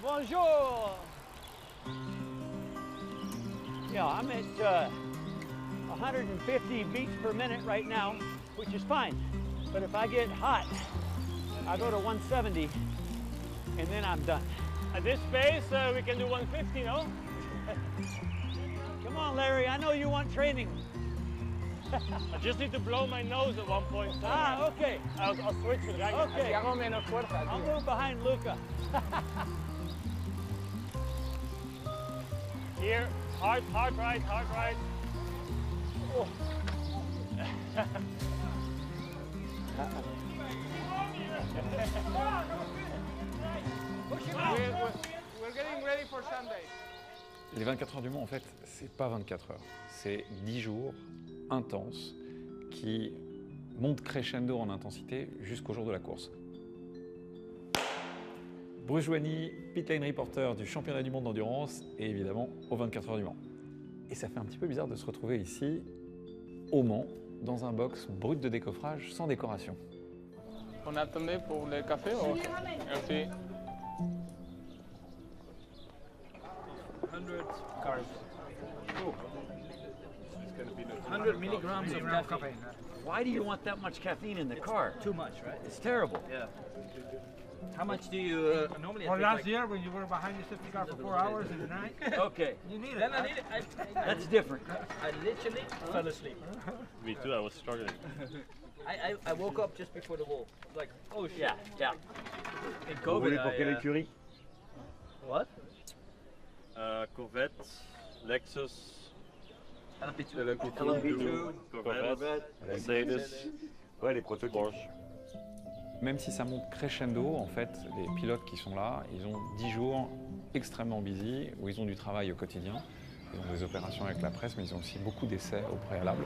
Bonjour. Yeah, I'm at 150 beats per minute right now, which is fine. But if I get hot, I go to 170, and then I'm done. At this pace, we can do 150, no? Come on, Larry, I know you want training. I just need to blow my nose at one point. Ah, okay. I'll switch with Ryan. Okay. I'll move behind Luca. Here, hard right, hard right. Oh. We're getting ready for Sunday. Les 24 heures du Mans, en fait, c'est pas 24 heures. C'est 10 jours intenses qui montent crescendo en intensité jusqu'au jour de la course. Bruce Joigny, pit lane reporter du championnat du monde d'endurance et évidemment aux 24 heures du Mans. Et ça fait un petit peu bizarre de se retrouver ici, au Mans, dans un box brut de décoffrage sans décoration. On attendait pour le café ou... Merci. 100 carbs. Oh. 100 milligrams of caffeine. Why do you want that much caffeine in the car? Too much, right? It's terrible. Yeah. How much do you normally? Or last year when you were behind the safety car for 4 hours in the night? Okay. You need it. Then I need it. That's different. I literally fell asleep. Me too, I was struggling. I woke up just before the wall. Like, oh shit. Yeah, yeah. In COVID, pour quelle écurie? What? Corvette, Lexus, LMGT3. Corvette, Mercedes, Ouais, les prototypes. Porsche. Même si ça monte crescendo, en fait, les pilotes qui sont là, ils ont 10 jours extrêmement busy, où ils ont du travail au quotidien. Ils ont des opérations avec la presse, mais ils ont aussi beaucoup d'essais au préalable.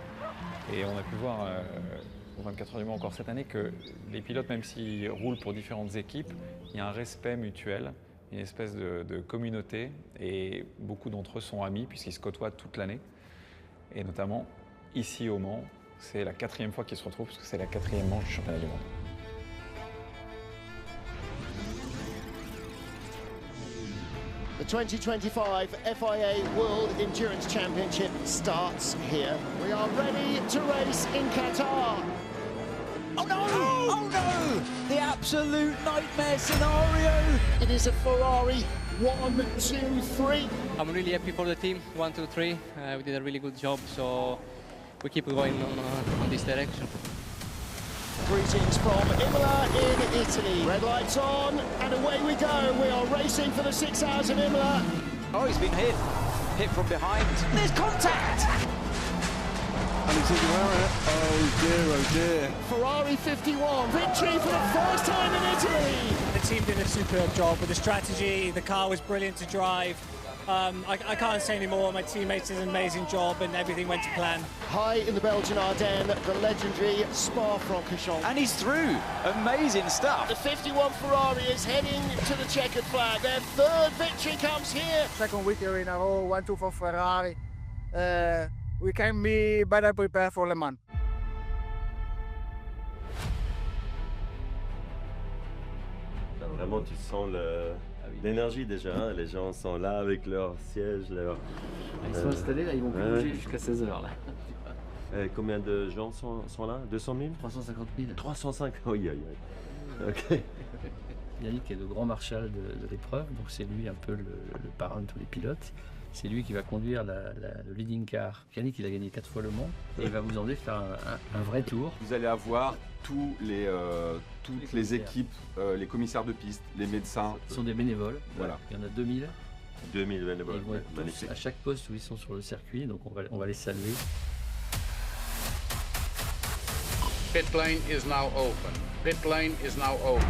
Et on a pu voir aux 24 heures du Mans encore cette année que les pilotes, même s'ils roulent pour différentes équipes, il y a un respect mutuel, une espèce de communauté, et beaucoup d'entre eux sont amis puisqu'ils se côtoient toute l'année. Et notamment, ici au Mans, c'est la 4e fois qu'ils se retrouvent, parce que c'est la 4e manche du championnat du monde. The 2025 FIA World Endurance Championship starts here. We are ready to race in Qatar. Oh no! Oh no! The absolute nightmare scenario! It is a Ferrari 1, 2, 3. I'm really happy for the team, 1, 2, 3. We did a really good job, so we keep going on this direction. Greetings from Imola in Italy. Red lights on, and away we go. We are racing for the 6 hours of Imola. Oh, he's been hit. Hit from behind. There's contact! Oh dear, oh dear. Ferrari 51, victory for the first time in Italy. The team did a superb job with the strategy. The car was brilliant to drive. I can't say any more. My teammates did an amazing job and everything went to plan. High in the Belgian Ardennes, the legendary Spa-Francorchamps. And he's through. Amazing stuff. The 51 Ferrari is heading to the checkered flag. Their third victory comes here. Second week in a row, 1-2 for Ferrari. We can be better prepared for Le Mans. Vraiment, tu sens l'énergie déjà. Hein. Les gens sont là avec leur siège. Ils sont installés là, ils vont bouger jusqu'à 16h là. Combien de gens sont là? 200 000? 350 000. 305. Oui, oui, oui. Ok. Yannick est le grand marshal de l'épreuve, donc c'est lui un peu le parrain de tous les pilotes. C'est lui qui va conduire le leading car. Yannick, il a gagné 4 fois le Mans et il va vous emmener faire un vrai tour. Vous allez avoir toutes les équipes, les commissaires de piste, les médecins. Ce sont des bénévoles. Voilà. Il y en a 2000. 2000 bénévoles. Ils vont être tous à chaque poste où ils sont sur le circuit, donc on va les saluer. Pit lane is now open. Pit lane is now open.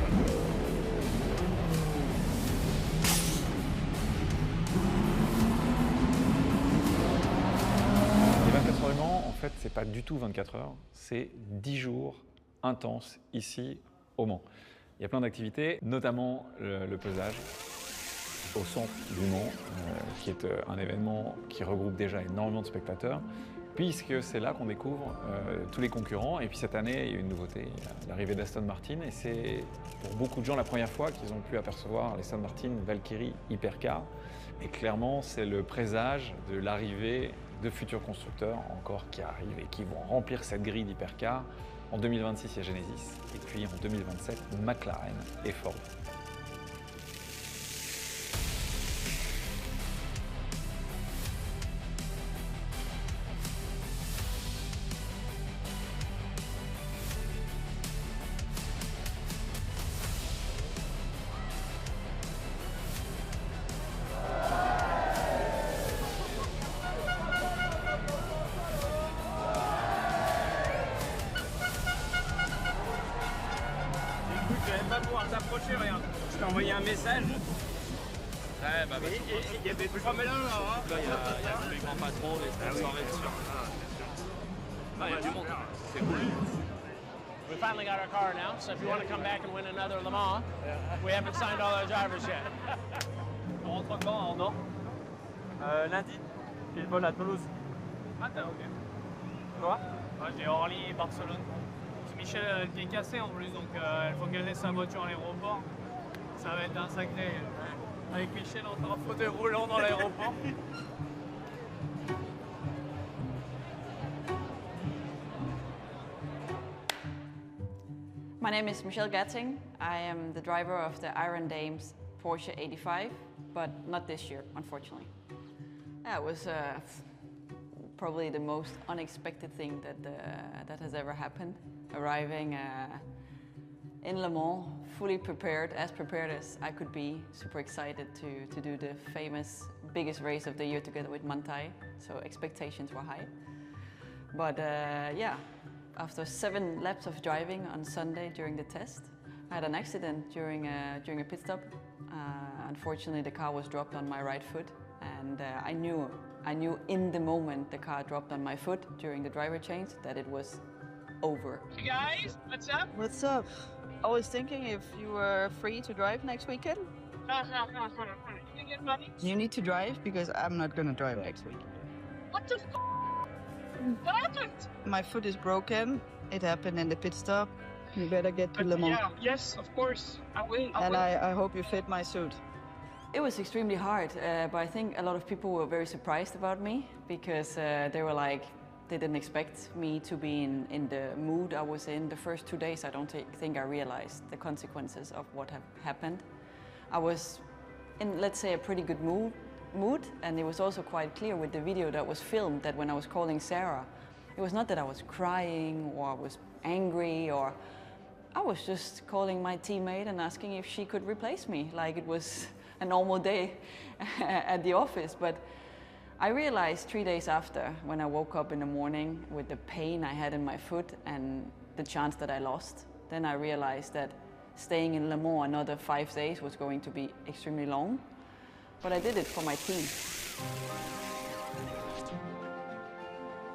En fait, c'est pas du tout 24 heures, c'est 10 jours intenses ici au Mans. Il y a plein d'activités, notamment le pesage au centre du Mans, qui est un événement qui regroupe déjà énormément de spectateurs. puisque c'est là qu'on découvre tous les concurrents. Et puis cette année, il y a une nouveauté, l'arrivée d'Aston Martin, et c'est pour beaucoup de gens la première fois qu'ils ont pu apercevoir l'Aston Martin Valkyrie Hypercar. Et clairement, c'est le présage de l'arrivée de futurs constructeurs encore qui arrivent et qui vont remplir cette grille d'Hypercar. En 2026, il y a Genesis, et puis en 2027, McLaren et Ford. T'approcher, regarde. Je t'ai envoyé un message. Ouais, bah, il y avait plus de là, hein. Là, il y a les grands patrons, les sponsors et tout. Il y a du monde. C'est cool. We finally got our car now, so if you want to come back and win another Le Mans, we haven't signed all our drivers yet. On rentre quand, non lundi. J'ai le vol à Toulouse. Ah, t'as ok. Quoi? J'ai Orly, Barcelone. Michel qui est cassé en plus, donc il faut qu'elle laisse sa voiture à l'aéroport. Ça va être un sacré. Avec Michel en fauteuil roulant dans l'aéroport. My name is Michelle Gatting. I am the driver of the Iron Dames Porsche 85, but not this year, unfortunately. That was probably the most unexpected thing that has ever happened. Arriving in Le Mans, fully prepared as I could be, super excited to do the famous biggest race of the year together with Manthey, so expectations were high. But yeah, after 7 laps of driving on Sunday during the test, I had an accident during a pit stop. Unfortunately, the car was dropped on my right foot, and I knew in the moment the car dropped on my foot during the driver change that it was over. Hey guys, what's up? What's up? I was thinking if you were free to drive next weekend. You get money? You need to drive because I'm not gonna drive next week. What the f? What happened? My foot is broken. It happened in the pit stop. You better get to Le Mans. Yeah, yes, of course. I will. I hope you fit my suit. It was extremely hard, but I think a lot of people were very surprised about me because they were like, they didn't expect me to be in the mood I was in. The first 2 days, I don't think I realized the consequences of what had happened. I was in, let's say, a pretty good mood, and it was also quite clear with the video that was filmed that when I was calling Sarah, it was not that I was crying or I was angry, or I was just calling my teammate and asking if she could replace me, like it was a normal day at the office. But I realized 3 days after, when I woke up in the morning with the pain I had in my foot and the chance that I lost, then I realized that staying in Le Mans another 5 days was going to be extremely long. But I did it for my team.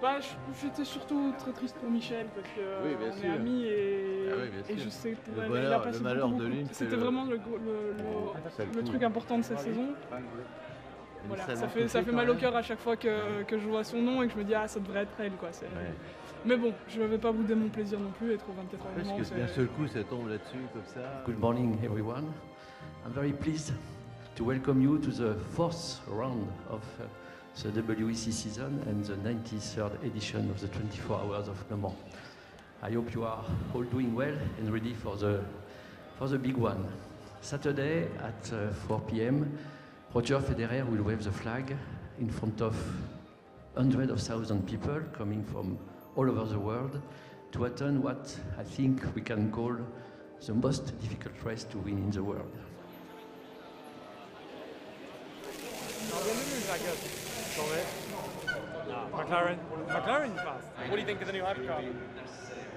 Bah, j'étais surtout très triste pour Michel parce que oui, bien on sûr. est amis et, oui, et je sais que le il bonheur, a passé le malheur beaucoup, de l'une, c'était vraiment le truc important de cette saison. Voilà, ça fait mal au cœur à chaque fois que je vois son nom et que je me dis ah ça devrait être elle quoi. Mais bon, je ne vais pas bouder mon plaisir non plus, être au 24 heures. Parce que d'un seul coup ça tombe là-dessus comme ça. Good morning everyone. I'm very pleased to welcome you to the 4th round of the WEC season and the 93rd edition of the 24 Hours of Le Mans. I hope you are all doing well and ready for the big one. Saturday at 4 p.m. Roger Federer will wave the flag in front of hundreds of thousands of people coming from all over the world to attend what I think we can call the most difficult race to win in the world. McLaren fast. What do you think of the new Hypercar?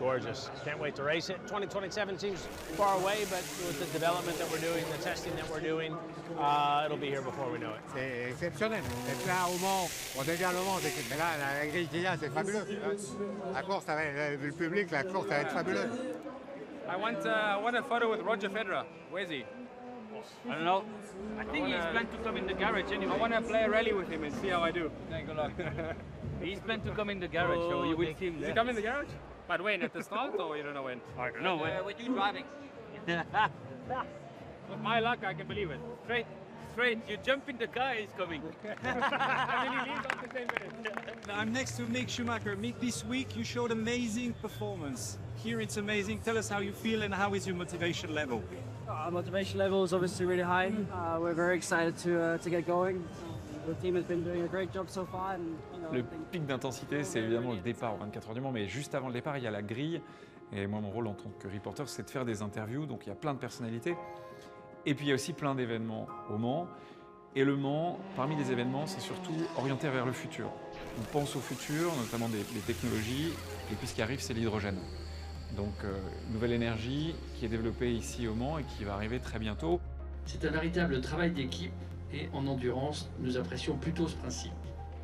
Gorgeous. Can't wait to race it. 2027 seems far away, but with the development that we're doing, the testing that we're doing, it'll be here before we know it. C'est exceptionnel. Être là au Mans, on est bien au Mans, mais là, la grille qu'il y a, c'est fabuleux. La course, ça va être, le public, la course, ça va être fabuleux. I want a photo with Roger Federer. Where is he? I don't know. I think he's planned to come in the garage anyway. I want to play a rally with him and see how I do. Okay, good luck. He's planned to come in the garage, so you will see him. Does he come in the garage? But when? At the start or you don't know when? I don't know when. With you driving. With my luck, I can believe it. Straight, you jump in the car, he's coming. And then he leaves off the same minute. I'm next to Mick Schumacher. Mick, this week you showed amazing performance. Here it's amazing. Tell us how you feel and how is your motivation level? Our motivation level is obviously really high. We're very excited to get going. The team has been doing a great job so far. And, Le pic d'intensité, c'est évidemment le départ aux 24 heures du Mans, mais juste avant le départ, il y a la grille. Et moi, mon rôle en tant que reporter, c'est de faire des interviews. Donc il y a plein de personnalités. Et puis il y a aussi plein d'événements au Mans. Et le Mans, parmi les événements, c'est surtout orienté vers le futur. On pense au futur, notamment des technologies. Et puis ce qui arrive, c'est l'hydrogène. Donc une nouvelle énergie qui est développée ici au Mans et qui va arriver très bientôt. C'est un véritable travail d'équipe et en endurance, nous apprécions plutôt ce principe.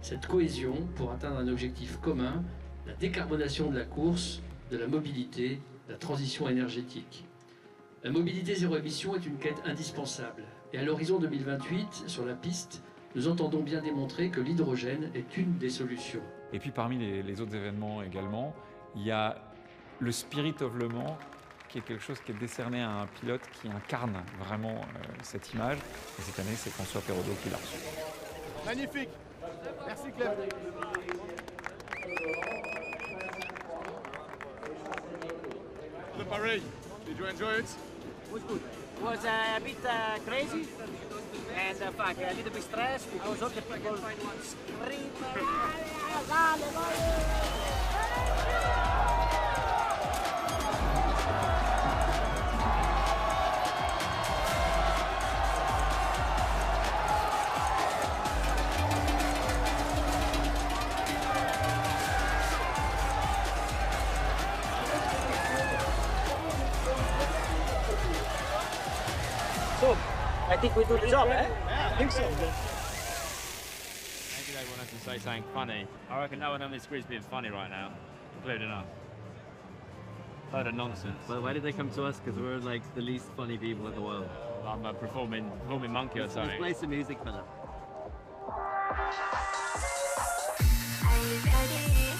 Cette cohésion pour atteindre un objectif commun, la décarbonation de la course, de la mobilité, la transition énergétique. La mobilité zéro émission est une quête indispensable. Et à l'horizon 2028, sur la piste, nous entendons bien démontrer que l'hydrogène est une des solutions. Et puis parmi les autres événements également, il y a le Spirit of Le Mans, qui est quelque chose qui est décerné à un pilote qui incarne vraiment cette image. Et cette année, c'est François Perraudot qui l'a reçu. Magnifique. Merci Clem. The parade, did you enjoy it? It was good. It was a bit crazy and a little bit stressed because all the people scream. So, I think we do the job, eh? I think so. Maybe they want us to say something funny. I reckon no one on this grid's being funny right now, including us. Load of nonsense. Well, why did they come to us? Because we're like the least funny people in the world. I'm a performing monkey or something. Let's play some music, fella. Are you ready?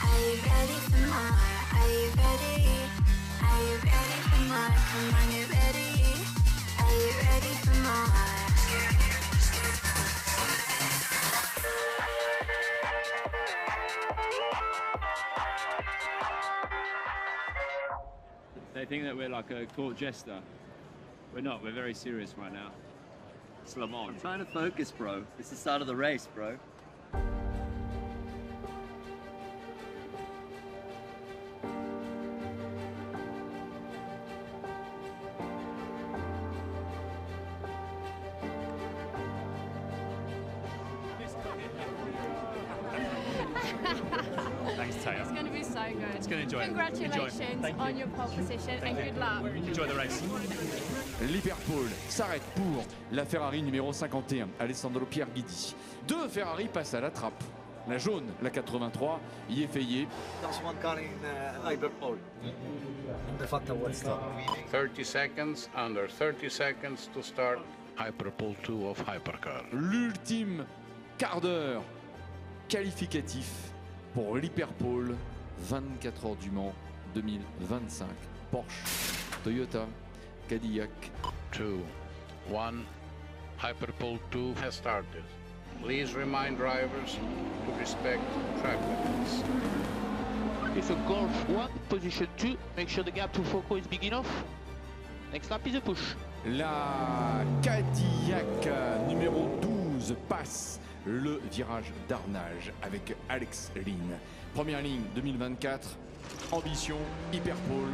Are you ready for more? Are you ready? Are you ready for more? Come on, you ready? Are you ready for more? They think that we're like a court jester. We're not, we're very serious right now. It's Le Mans. I'm trying to focus, bro. It's the start of the race, bro. Thanks, Taylor. It's going to be so good. It's going to enjoy it. Congratulations on your pole position and good luck. Enjoy the race. Liverpool s'arrête pour la Ferrari numéro 51, Alessandro Pierguidi. Deux Ferrari passent à la trappe. La jaune, la 83, Yifei. That's one car in Liverpool. The Fanta World Stop. 30 seconds, under 30 seconds to start Hyperpole 2 of Hypercar. L'ultime quart d'heure qualificatif pour l'Hyperpole 24 heures du Mans 2025. Porsche, Toyota, Cadillac. 2, 1, Hyperpole 2 has started. Please remind drivers to respect track limits. If a Golf 1, position 2, make sure the gap to Foco is big enough. Next lap is a push. La Cadillac numéro 12 passe le virage d'Arnage avec Alex Lynn. Première ligne 2024, ambition Hyperpole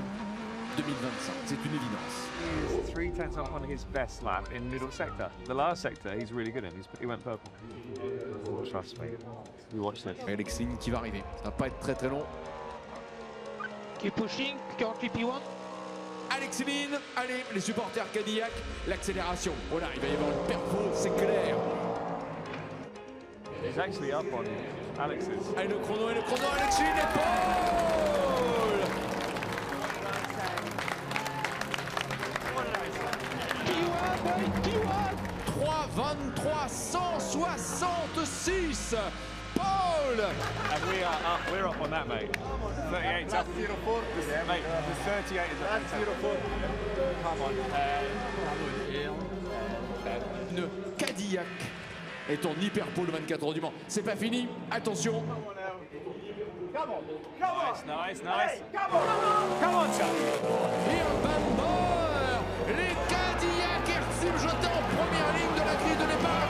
2025, c'est une évidence. He's 3/10 on his best lap in middle sector. The last sector he's really good in, he went purple. Trust me, we watched this. Alex Lynn qui va arriver, ça va pas être très très long. Keep pushing, currently P1. Alex Lynn, allez les supporters Cadillac, l'accélération. Voilà, il va y avoir une perfo, c'est clair. He's actually up on Alex's. Allez le chrono, Alex Lynn et Paul. P1, 3:23, 166. Paul! And we're up on that, mate. 38. That's 04. Yeah, mate. The 38 is up. 04. Come on. Une Cadillac est en hyper pole 24 heures du Mans. C'est pas fini. Attention. Nice. Come on, Charlie. Urban Boy. Les Cadillac Airteam jetés en première ligne de la grille de départ.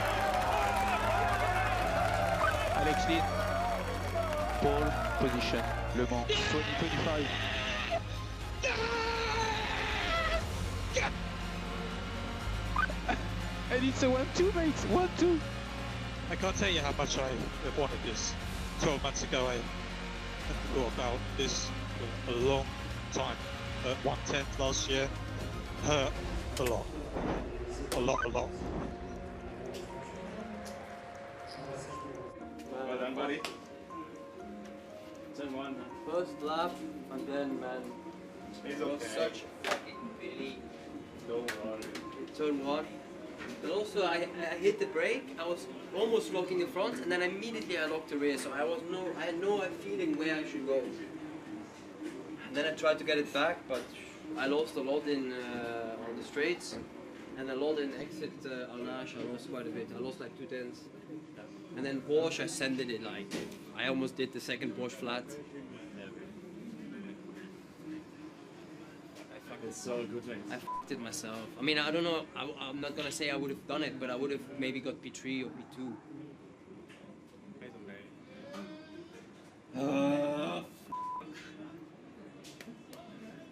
Alex lead, pole position, Le Mans 2025. And it's a 1-2, mate, 1-2. I can't tell you how much I wanted this 12 months ago. I thought about this for a long time. 110th last year hurt a lot. A lot. Well done, buddy. Turn one. First lap, and then, man, it was such fucking pity. Don't worry. Turn one. But also, I hit the brake. I was almost locking the front, and then immediately I locked the rear. So I had no feeling where I should go. And then I tried to get it back, but I lost a lot in on the straights, and a lot in exit Alnage. I lost quite a bit. I lost like 2/10. And then Porsche, I sended it like, I almost did the second Porsche flat. It's so good. I f***ed it myself. I mean, I don't know, I'm not gonna say I would have done it, but I would have maybe got P3 or P2.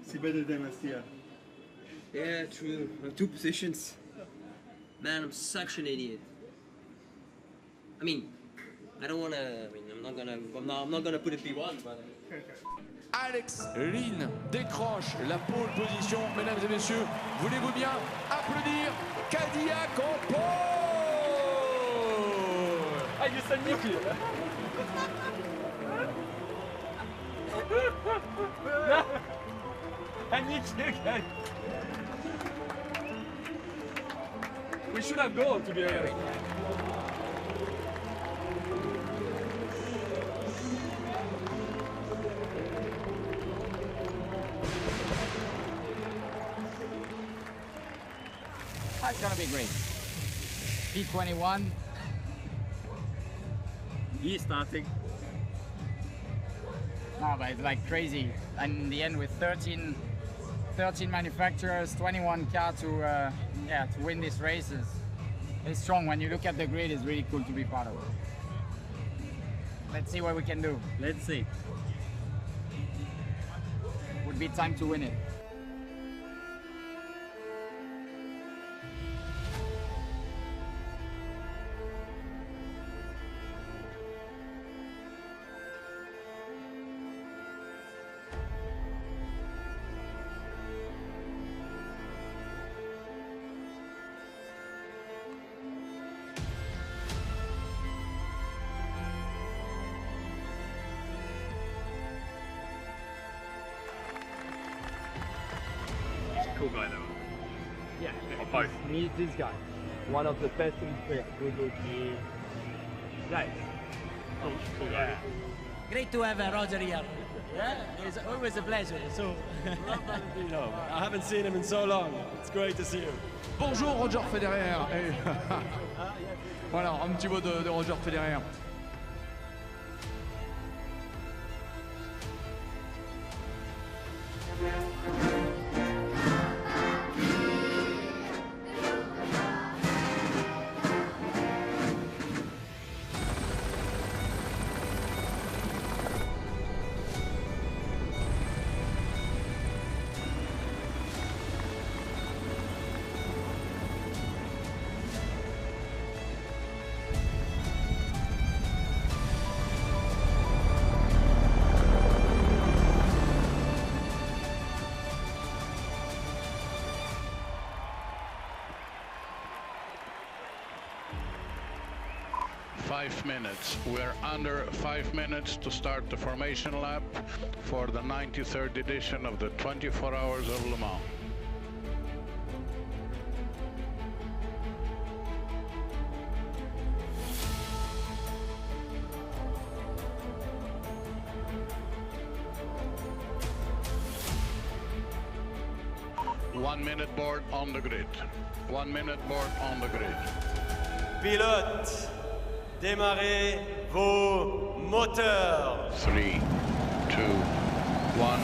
C'est better than last year. Yeah, true. 2 positions. Man, I'm such an idiot. I mean, I don't wanna. I mean, I'm not gonna put it P1, but. Alex Lynn décroche la pole position. Mesdames et messieurs, voulez-vous bien applaudir Cadillac en pole? Ah, you said Nicky. I need you again. We should have gone, to be honest. It's gonna be great. P21. He's starting. No, but it's like crazy. And in the end, with 13 manufacturers, 21 cars to win these races. It's strong. When you look at the grid, it's really cool to be part of it. Let's see what we can do. Let's see. Would be time to win it. Cool guy though. Yeah, both. Meet this guy. One of the best in the good. Nice. Cool guy. Great to have Roger here. Yeah, it's always a pleasure. So, I haven't seen him in so long. It's great to see him. Bonjour Roger Federer. Voilà, un petit mot de Roger Federer. We're under 5 minutes to start the formation lap for the 93rd edition of the 24 Hours of Le Mans. 1 minute board on the grid. 1 minute board on the grid. Pilote, démarrez vos moteurs. 3, 2, 1.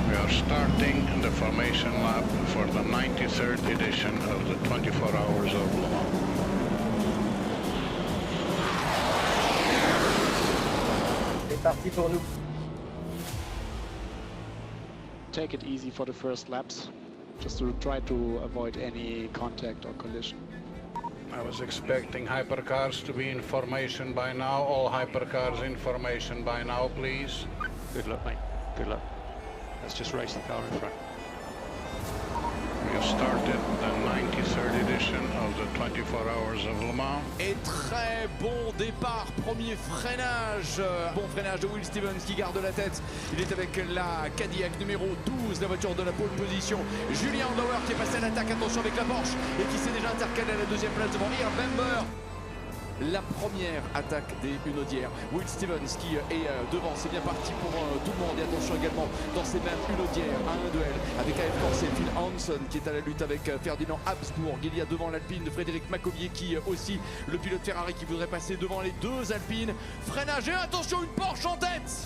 We are starting the formation lap for the 93rd edition of the 24 Hours of Le Mans. C'est parti pour nous. Take it easy for the first laps, just to try to avoid any contact or collision. I was expecting hypercars to be in formation by now. All hypercars in formation by now, please. Good luck, mate. Good luck. Let's just race the car in front. We have started the 93rd edition of the 24 Hours of Le Mans. Et très bon départ, premier freinage. Bon freinage de Will Stevens qui garde la tête. Il est avec la Cadillac numéro 12, la voiture de la pole position. Julien Andlauer qui est passé à l'attaque, attention avec la Porsche, et qui s'est déjà intercalé à la deuxième place devant Irv Bember. La première attaque des Hunaudières. Will Stevens qui est devant, c'est bien parti pour tout le monde. Et attention également dans ces mêmes Hunaudières à un duel avec AF Corse et Phil Hanson qui est à la lutte avec Ferdinand Habsburg. Il y a devant l'Alpine de Frédéric Macovier qui aussi, le pilote Ferrari qui voudrait passer devant les deux Alpines. Freinage et attention, une Porsche en tête.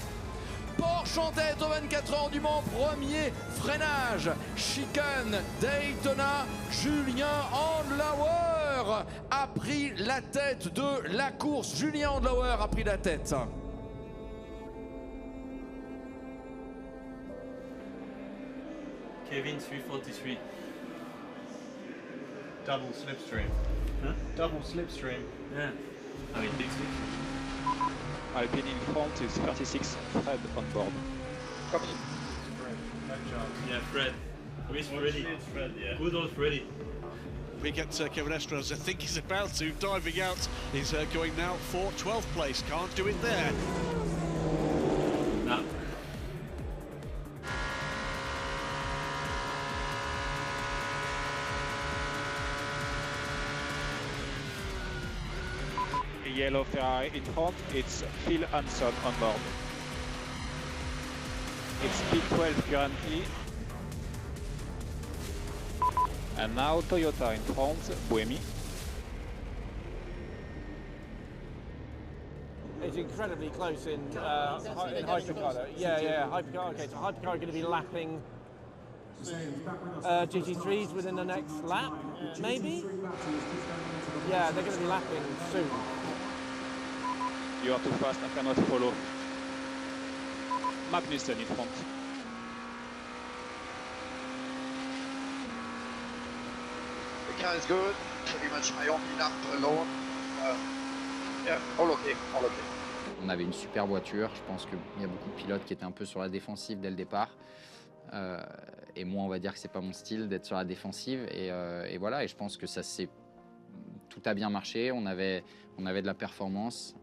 Porsche en tête au 24 heures du Mans, premier freinage. Chicane Daytona, Julien Andlauer a pris la tête de la course. Julien Andlauer a pris la tête. Kevin 343. Double slipstream. Huh? Double slipstream. Yeah. I mean, big slipstream. Alpine in front is 36, Fred on board. Copy. Yeah, Fred. Where's Freddy? It's Fred, yeah. Good old Freddy. We get Kevin Estras, I think he's about to, diving out. He's going now for 12th place, can't do it there. No. Yellow Ferrari in front, it's Phil Hanson on board. It's P12 currently. And now Toyota in front, Buemi. It's incredibly close in Hypercar. Yeah, Hypercar. Okay, so Hypercar are going to be lapping GT3s within the next lap, maybe? Yeah, they're going to be lapping soon. You are too fast, I cannot follow. Magnussen in front. The car is good, pretty much my only lap alone. Yeah, all okay, all okay. On avait une super voiture, je pense qu'il y a beaucoup de pilotes qui étaient un peu sur la défensive dès le départ. Et moi, on va dire que c'est pas mon style d'être sur la défensive. Et voilà, et je pense que ça s'est... Tout a bien marché, on avait de la performance.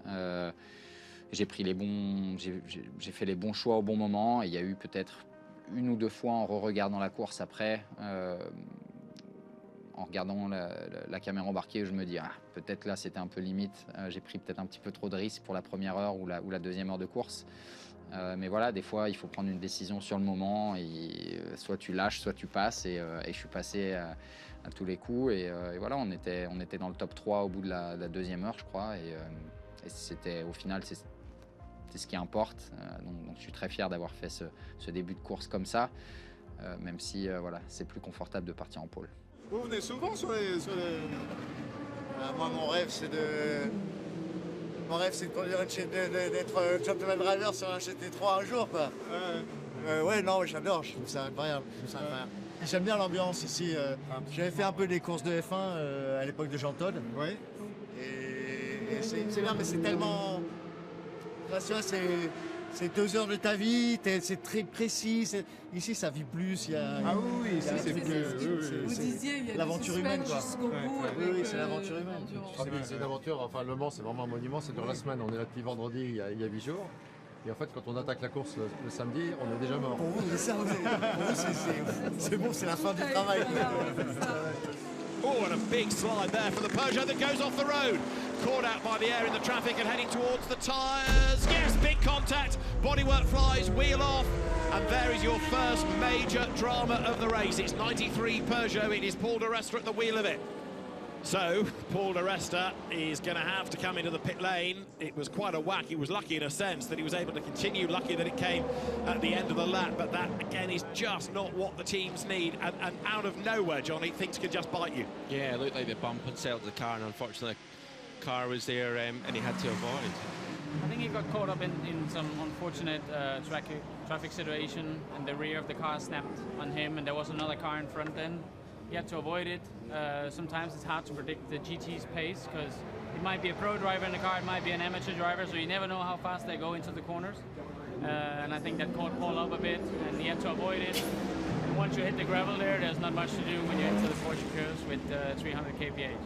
J'ai pris les bons... J'ai fait les bons choix au bon moment. Et il y a eu peut-être une ou deux fois en re-regardant la course après, en regardant la caméra embarquée, je me dis peut-être là c'était un peu limite. J'ai pris peut-être un petit peu trop de risques pour la première heure ou la deuxième heure de course. Mais voilà, des fois il faut prendre une décision sur le moment. Et, soit tu lâches, soit tu passes. Et je suis passé à tous les coups. Et voilà, on était dans le top 3 au bout de la deuxième heure, je crois. Et c'était au final, c'est ce qui importe. Donc je suis très fier d'avoir fait ce début de course comme ça. Même si voilà, c'est plus confortable de partir en pôle. Vous venez souvent sur les... moi, mon rêve, c'est de conduire d'être gentleman driver sur un GT3 un jour, quoi. Ouais, non, j'adore, je trouve ça incroyable. J'aime bien l'ambiance ici. J'avais fait un peu des courses de F1 à l'époque de Jean Todt. Ouais. Et c'est bien, mais c'est tellement... C'est 2 heures de ta vie, c'est très précis. Ici, ça vit plus. Il y a, ah oui, ici, c'est plus. Vous disiez, il y a l'aventure humaine, quoi. Jusqu'au bout. Oui, c'est l'aventure humaine. C'est une aventure, enfin, Le Mans, c'est vraiment un monument, c'est dans la semaine. On est là depuis vendredi, il y a 8 jours. Et en fait, quand on attaque la course le samedi, on est déjà mort. Pour vous, c'est bon, c'est la fin du travail. Oh, and a big slide there for the Peugeot that goes off the road. Caught out by the air in the traffic and heading towards the tyres. Yes, big contact. Bodywork flies, wheel off. And there is your first major drama of the race. It's 93 Peugeot. It is Paul di Resta at the wheel of it. So, Paul di Resta is going to have to come into the pit lane. It was quite a whack. He was lucky in a sense that he was able to continue, lucky that it came at the end of the lap, but that, again, is just not what the teams need. And out of nowhere, Johnny, things can just bite you. Yeah, it looked like the bump had settled the car, and unfortunately, the car was there, and he had to avoid. I think he got caught up in some unfortunate traffic situation, and the rear of the car snapped on him, and there was another car in front then. He had to avoid it. Sometimes it's hard to predict the GT's pace because it might be a pro driver in the car, it might be an amateur driver, so you never know how fast they go into the corners. And I think that caught Paul up a bit, and he had to avoid it. And once you hit the gravel there's not much to do when you enter the Porsche curves with 300 kph.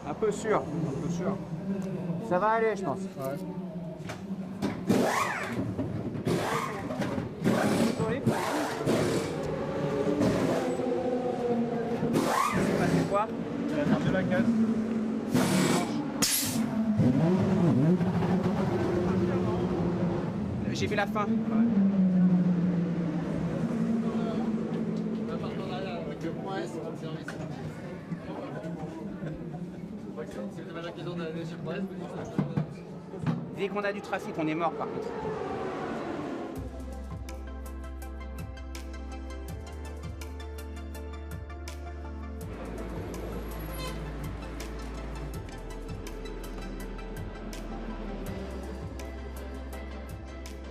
Un peu sûr, un peu sûr. Ça va aller, je pense. Ouais. C'est passé quoi? De la casse. J'ai vu la fin. Dès qu'on a du trafic, on est mort par contre.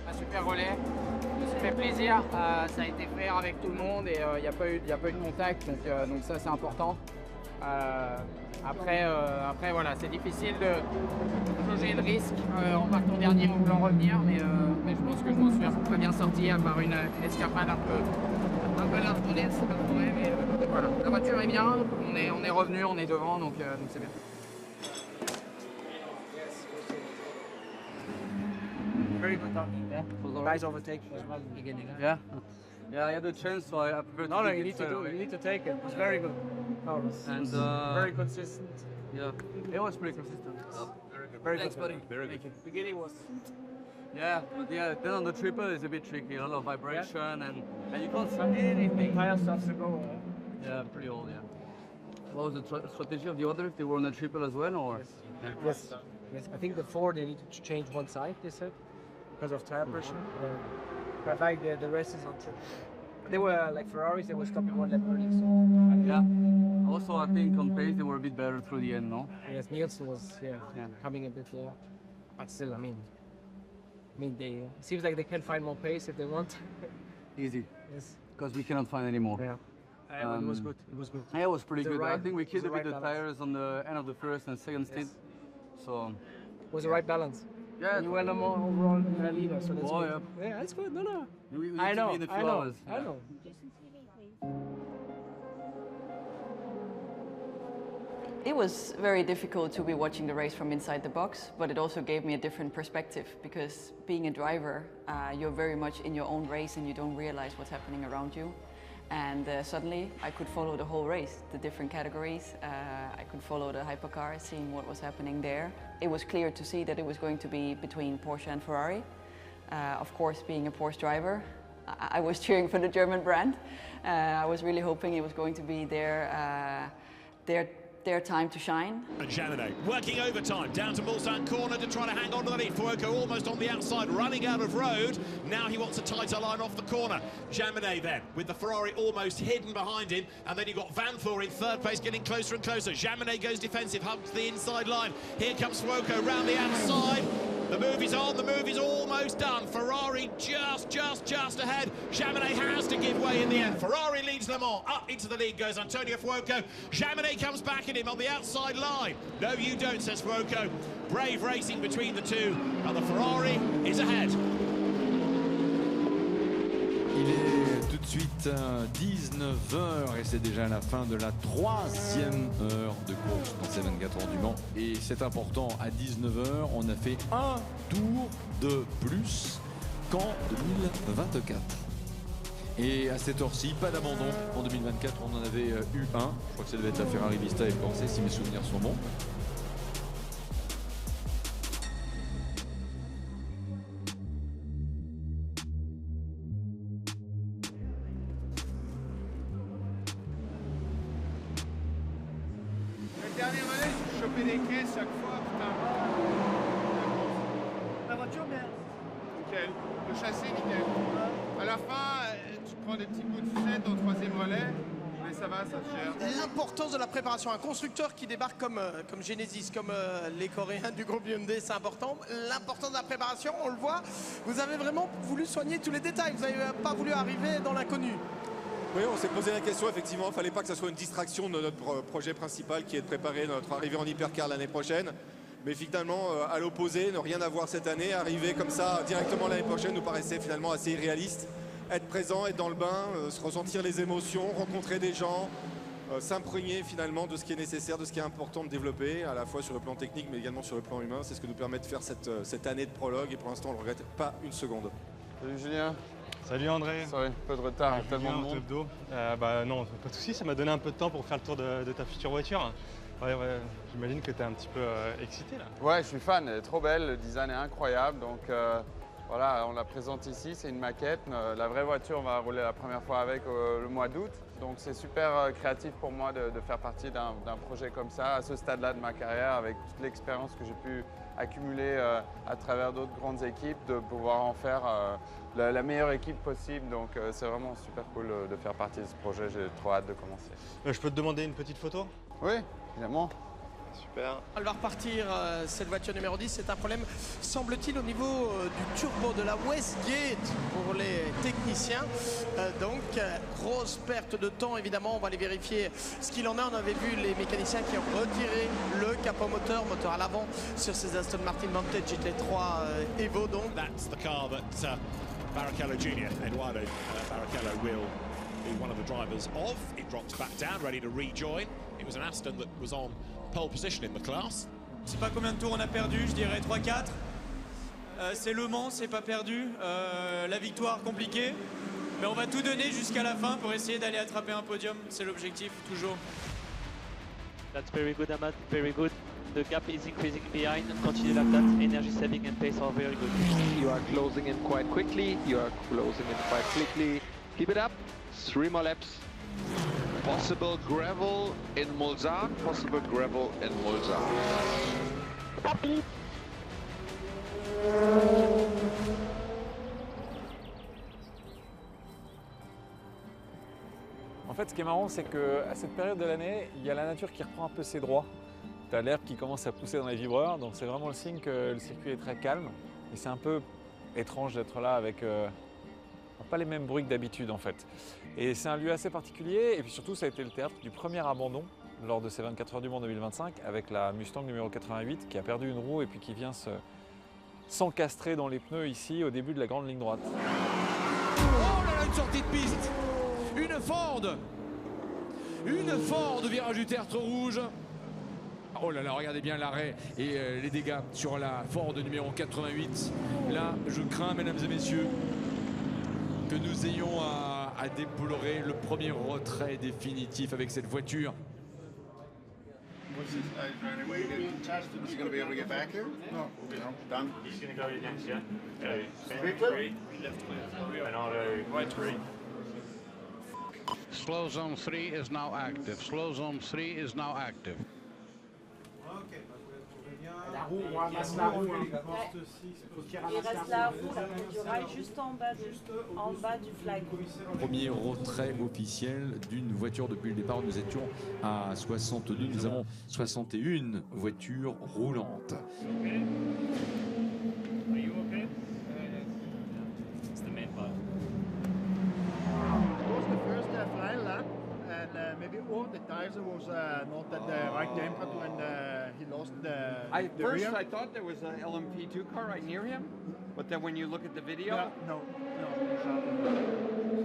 Un super relais, ça fait plaisir, ça a été fair avec tout le monde et il n'y a pas eu de contact, donc ça c'est important. Après voilà, c'est difficile de jauger le risque en partant dernier en voulant revenir, mais je pense que je m'en suis très bien sorti à part une escapade un peu large, c'est pas trop vrai, mais voilà. La voiture est bien, on est revenu, on est devant, donc c'est bien. Very good talking, yeah. Nice overtake as well at the beginning. Yeah. Yeah, I had a chance, so I prefer to you need to take it. It was very good. And very consistent. Yeah, it was pretty consistent. Very Thanks, good. buddy. Very good. The beginning was. Yeah, but yeah, then on the triple it's a bit tricky, a lot of vibration, and you can't see anything. Tire starts to go. Yeah, pretty old, yeah. What was the strategy of the others? They were on the triple as well, or? Yes. I think the Ford, they need to change one side, they said, because of tire pressure. But like the rest is on triple. They were like Ferraris, they were stopping one lap early, so. Yeah. Also, I think on pace they were a bit better through the end, no? Yes, Nielsen was coming a bit there, but still, I mean, they it seems like they can find more pace if they want. Easy. Yes. Because we cannot find any more. Yeah. It was good. It was good. Yeah, it was pretty good. Right, I think we killed a bit the balance. tires on the end of the first and second stint. So. It was the right balance. Yeah. You were the more overall leader, so that's good. Yeah. Yeah, that's good. No. We I know. In the few hours. I know. It was very difficult to be watching the race from inside the box, but it also gave me a different perspective because being a driver, you're very much in your own race and you don't realize what's happening around you. And suddenly I could follow the whole race, the different categories. I could follow the hypercar, seeing what was happening there. It was clear to see that it was going to be between Porsche and Ferrari. Of course, being a Porsche driver, I was cheering for the German brand. I was really hoping it was going to be their time to shine. And Jaminet working overtime down to Mulsanne corner to try to hang on to the lead. Fuoco almost on the outside, running out of road. Now he wants a tighter line off the corner. Jaminet then, with the Ferrari almost hidden behind him. And then you've got Vanthor in third place, getting closer and closer. Jaminet goes defensive, hugs the inside line. Here comes Fuoco round the outside. The move is on, the move is almost done. Ferrari just ahead. Jaminet has to give way in the end. Ferrari leads them all. Up into the lead goes Antonio Fuoco. Jaminet comes back at him on the outside line. No, you don't, says Fuoco. Brave racing between the two, and the Ferrari is ahead. Il est tout de suite 19h et c'est déjà la fin de la 3e heure de course dans ces 24 heures du Mans. Et c'est important, à 19h, on a fait un tour de plus qu'en 2024. Et à cette heure-ci, pas d'abandon. En 2024, on en avait eu un. Je crois que ça devait être la Ferrari Vista et Pensée, si mes souvenirs sont bons. le châssis, nickel. À la fin, tu prends des petits coups de sucette au troisième relais, mais ça va, ça se gère. L'importance de la préparation, un constructeur qui débarque comme Genesis, comme les Coréens du groupe Hyundai, c'est important. L'importance de la préparation, on le voit, vous avez vraiment voulu soigner tous les détails, vous n'avez pas voulu arriver dans l'inconnu. Oui, on s'est posé la question, effectivement, il ne fallait pas que ça soit une distraction de notre projet principal qui est de préparer notre arrivée en Hypercar l'année prochaine. Mais finalement, à l'opposé, ne rien avoir cette année, arriver comme ça directement l'année prochaine nous paraissait finalement assez irréaliste. Être présent, être dans le bain, se ressentir les émotions, rencontrer des gens, s'imprégner finalement de ce qui est nécessaire, de ce qui est important de développer, à la fois sur le plan technique mais également sur le plan humain. C'est ce que nous permet de faire cette année de prologue et pour l'instant on ne le regrette pas une seconde. Salut Julien. Salut André. Sorry, un peu de retard, tellement de monde. D'eau. Bah non, pas de soucis, ça m'a donné un peu de temps pour faire le tour de ta future voiture. Ouais, j'imagine que tu es un petit peu excité là. Ouais, je suis fan, elle est trop belle, le design est incroyable. Donc voilà, on la présente ici, c'est une maquette. La vraie voiture, on va rouler la première fois avec le mois d'août. Donc c'est super créatif pour moi de faire partie d'un projet comme ça, à ce stade-là de ma carrière, avec toute l'expérience que j'ai pu accumuler à travers d'autres grandes équipes, de pouvoir en faire la meilleure équipe possible. Donc c'est vraiment super cool de faire partie de ce projet, j'ai trop hâte de commencer. Je peux te demander une petite photo? Oui, évidemment. Super. Elle va repartir, cette voiture numéro 10, c'est un problème, semble-t-il, au niveau du turbo de la Westgate pour les techniciens. Donc, grosse perte de temps, évidemment, on va aller vérifier ce qu'il en a. On avait vu les mécaniciens qui ont retiré le capot moteur à l'avant sur ces Aston Martin Vantage GT3 Evo. Donc. That's the car that Barrichello Jr., Eduardo Barrichello, will be one of the drivers of. It drops back down, ready to rejoin. It was an Aston that was on pole position in the class. Je sais pas combien de tours on a perdu, je dirais 3-4. C'est Le Mans, c'est pas perdu. La victoire compliquée. Mais on va tout donner jusqu'à la fin pour essayer d'aller attraper un podium. C'est l'objectif, toujours. That's very good, Ahmad. Very good. The gap is increasing behind. Continue like that. Energy saving and pace are very good. You are closing in quite quickly. You are closing in quite quickly. Keep it up. 3 more laps. Possible gravel in Mulzar. Possible gravel in Mulzar. Copy. En fait, ce qui est marrant, c'est qu'à cette période de l'année, il y a la nature qui reprend un peu ses droits. Tu as l'herbe qui commence à pousser dans les vibreurs, donc c'est vraiment le signe que le circuit est très calme. Et c'est un peu étrange d'être là avec pas les mêmes bruits que d'habitude en fait. Et c'est un lieu assez particulier, et puis surtout ça a été le théâtre du premier abandon lors de ces 24 heures du Mans 2025 avec la Mustang numéro 88 qui a perdu une roue et puis qui vient s'encastrer dans les pneus ici au début de la grande ligne droite. Oh là là, une sortie de piste. Une Ford virage du tertre rouge. Oh là là, regardez bien l'arrêt et les dégâts sur la Ford numéro 88. Là, je crains, mesdames et messieurs, que nous ayons à déplorer le premier retrait définitif avec cette voiture. Is he going to be able to get back here? No. Done? He's going to go against you. Straight clear? Left clear. And auto right 3. Slow zone 3 is now active. Slow zone 3 is now active. La roue, on ramasse la roue. Il reste la roue, la roue du rail juste en bas du flag. Premier retrait officiel d'une voiture depuis le départ. Nous étions à 62, nous avons 61 voitures roulantes. Maybe all the tires was not at the right temperature when he lost the First, rear. I thought there was an LMP2 car right near him, but then when you look at the video... No.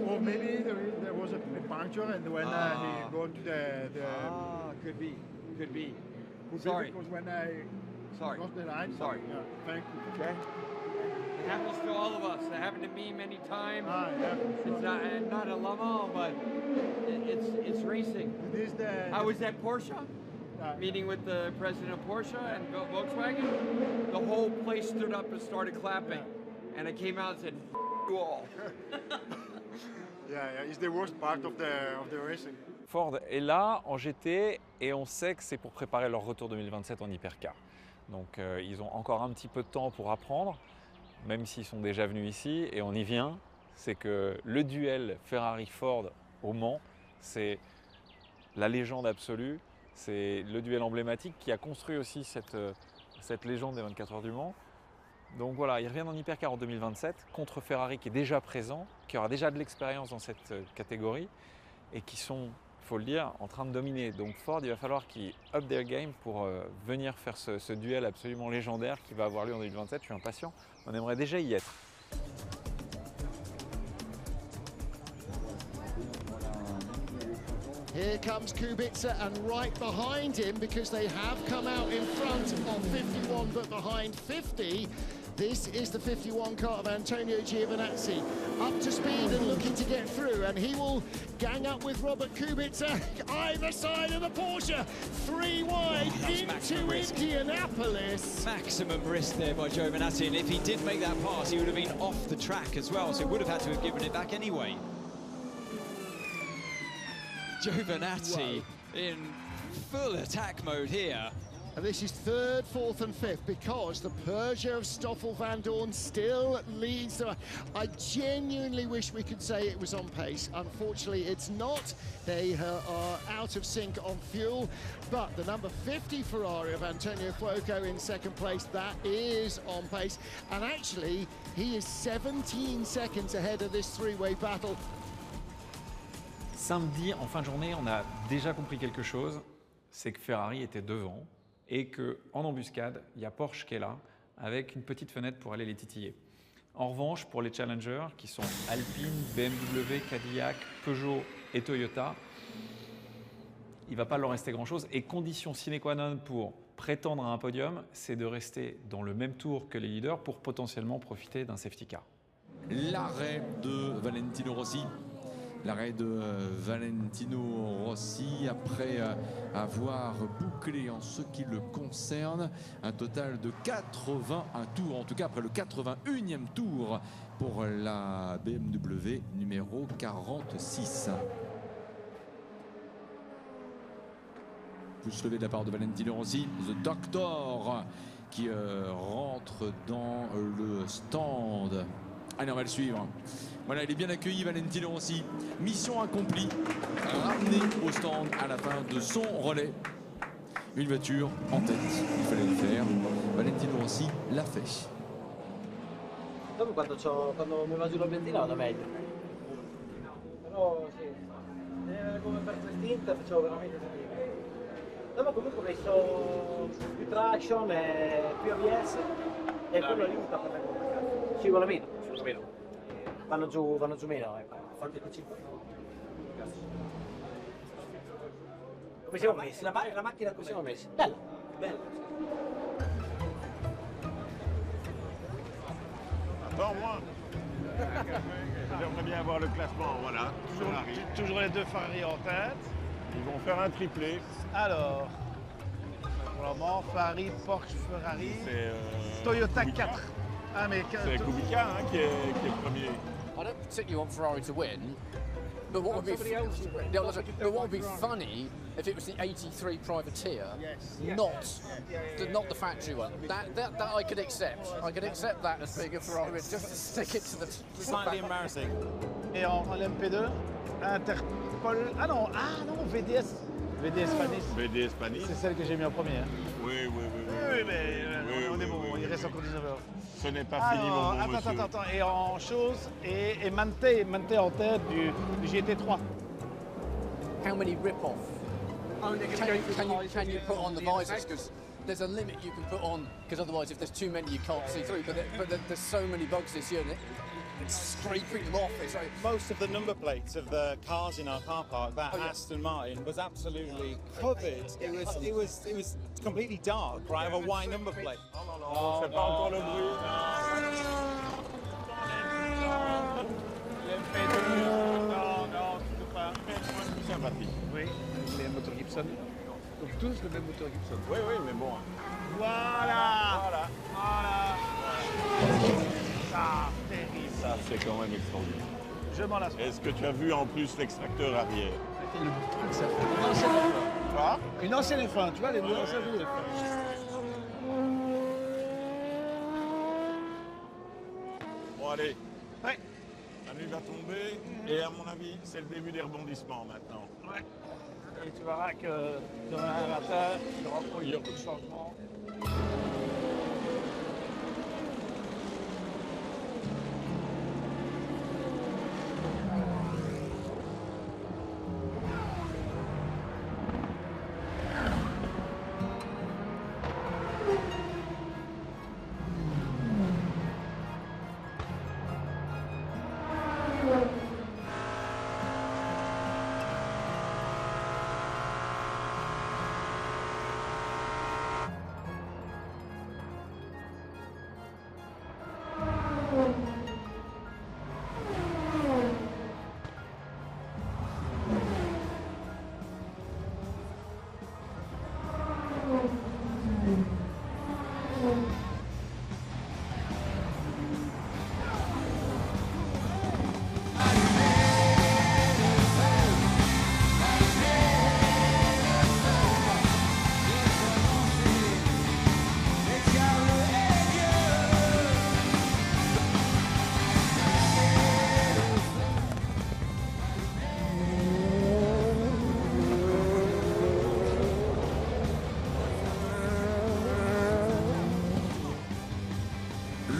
Or maybe there was a puncture and when he go to the... could be. Sorry. Because when I lost the line. Sorry. Yeah, thank you. Okay. It happens to all of us. It happened to me many times. Yeah. It's not a Le Mans, but it's racing. I was at Porsche, meeting with the president of Porsche and Volkswagen. The whole place stood up and started clapping. And I came out and said, "F you all." Yeah, it's the worst part of the racing. Ford est là en GT et on sait que c'est pour préparer leur retour 2027 en hypercar. Donc ils ont encore un petit peu de temps pour apprendre. même s'ils sont déjà venus ici, et on y vient, c'est que le duel Ferrari-Ford au Mans, c'est la légende absolue, c'est le duel emblématique qui a construit aussi cette légende des 24 heures du Mans. Donc voilà, ils reviennent en Hypercar en 2027 contre Ferrari qui est déjà présent, qui aura déjà de l'expérience dans cette catégorie et qui sont, il faut le dire, en train de dominer. Donc Ford, il va falloir qu'ils up their game pour venir faire ce duel absolument légendaire qui va avoir lieu en 2027. Je suis impatient, on aimerait déjà y être. Here comes Kubica, and right behind him, because they have come out in front of 51 but behind 50. This is the 51 car of Antonio Giovinazzi, up to speed and looking to get through, and he will gang up with Robert Kubica either side of the Porsche, 3 wide into Indianapolis. Maximum risk there by Giovinazzi, and if he did make that pass, he would have been off the track as well, so he would have had to have given it back anyway. Giovinazzi in full attack mode here. And this is 3rd, 4th and 5th because the Peugeot of Stoffel Van Dorn still leads. I genuinely wish we could say it was on pace. Unfortunately, it's not. They are out of sync on fuel. But the number 50 Ferrari of Antonio Fuoco in 2nd place, that is on pace. And actually, he is 17 seconds ahead of this three-way battle. Samedi, en fin de journée, on a déjà compris quelque chose, c'est que Ferrari était devant et qu'en embuscade, il y a Porsche qui est là, avec une petite fenêtre pour aller les titiller. En revanche, pour les challengers, qui sont Alpine, BMW, Cadillac, Peugeot et Toyota, il ne va pas leur rester grand-chose. Et condition sine qua non pour prétendre à un podium, c'est de rester dans le même tour que les leaders pour potentiellement profiter d'un safety car. L'arrêt de Valentino Rossi. L'arrêt de Valentino Rossi après avoir bouclé en ce qui le concerne un total de 81 tours, en tout cas après le 81e tour pour la BMW numéro 46. Pouce levé de la part de Valentino Rossi, The Doctor qui rentre dans le stand. Allez, on va le suivre. Voilà, il est bien accueilli, Valentino Rossi. Mission accomplie, ramené au stand à la fin de son relais. Une voiture en tête, il fallait le faire. Valentino Rossi l'a fait. Dopo quando mi va giù la benzina vado meglio. Però sì, come per quest'Inter facevo veramente fatica. Dopo comunque ho messo più traction e più ABS e quello lì mi sta per me. Scivola meno. Vanno giù meno, ecco. Fate così. Come siamo messi? La macchina come siamo messi? Bella, bella. Attends, moi. J'aimerais bien avoir le classement, voilà. Toujours les deux Ferrari en tête. Ils vont faire un triplé. Alors, pour le moment, Ferrari, Porsche, Ferrari, Toyota Kubica. 4. Ah, mais c'est Kubica hein, qui est premier. I don't particularly want Ferrari to win, but what would be funny if it was the 83 privateer, not the factory one. That I could accept. I could accept that as being a Ferrari win, just to stick it to the. Slightly embarrassing. Et en LMP2, Interpol. Ah non, VDS. VDS Spanish. VDS Spanish. C'est celle que j'ai mis en premier. Hein. Oui, mais on est bon, il reste encore 19 heures. Ce n'est pas fini, mon bon monsieur. Attends. Et en chose, et Mante en tête du GT3. How many rip-off? Can you put on the visors? Because there's a limit you can put on, because otherwise if there's too many you can't see through. But there's so many bugs this year, it's scraping them off. It's like most of the number plates of the cars in our car park, that Aston Martin was absolutely covered. It was completely dark, right? Of a white number plate. Non, c'est pas encore le bruit. Non, toujours pas. Plus sympathique. Oui, avec les moteurs Gibson. Donc tous le même moteur Gibson. Oui, mais bon. Voilà. Ça, terrible. Ça, c'est quand même extraordinaire. Je m'en lasse pas. Est-ce que tu as vu en plus l'extracteur arrière? Le bruit que ça fait. Une ancienne F1. Quoi? Une ancienne F1, tu vois, les deux anciennes F1. allez. Ouais. La nuit va tomber et à mon avis, c'est le début des rebondissements maintenant. Ouais. Et tu verras que demain matin, il y aura beaucoup de changements.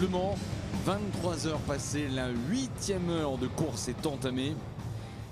Le Mans, 23 heures passées, la 8e heure de course est entamée.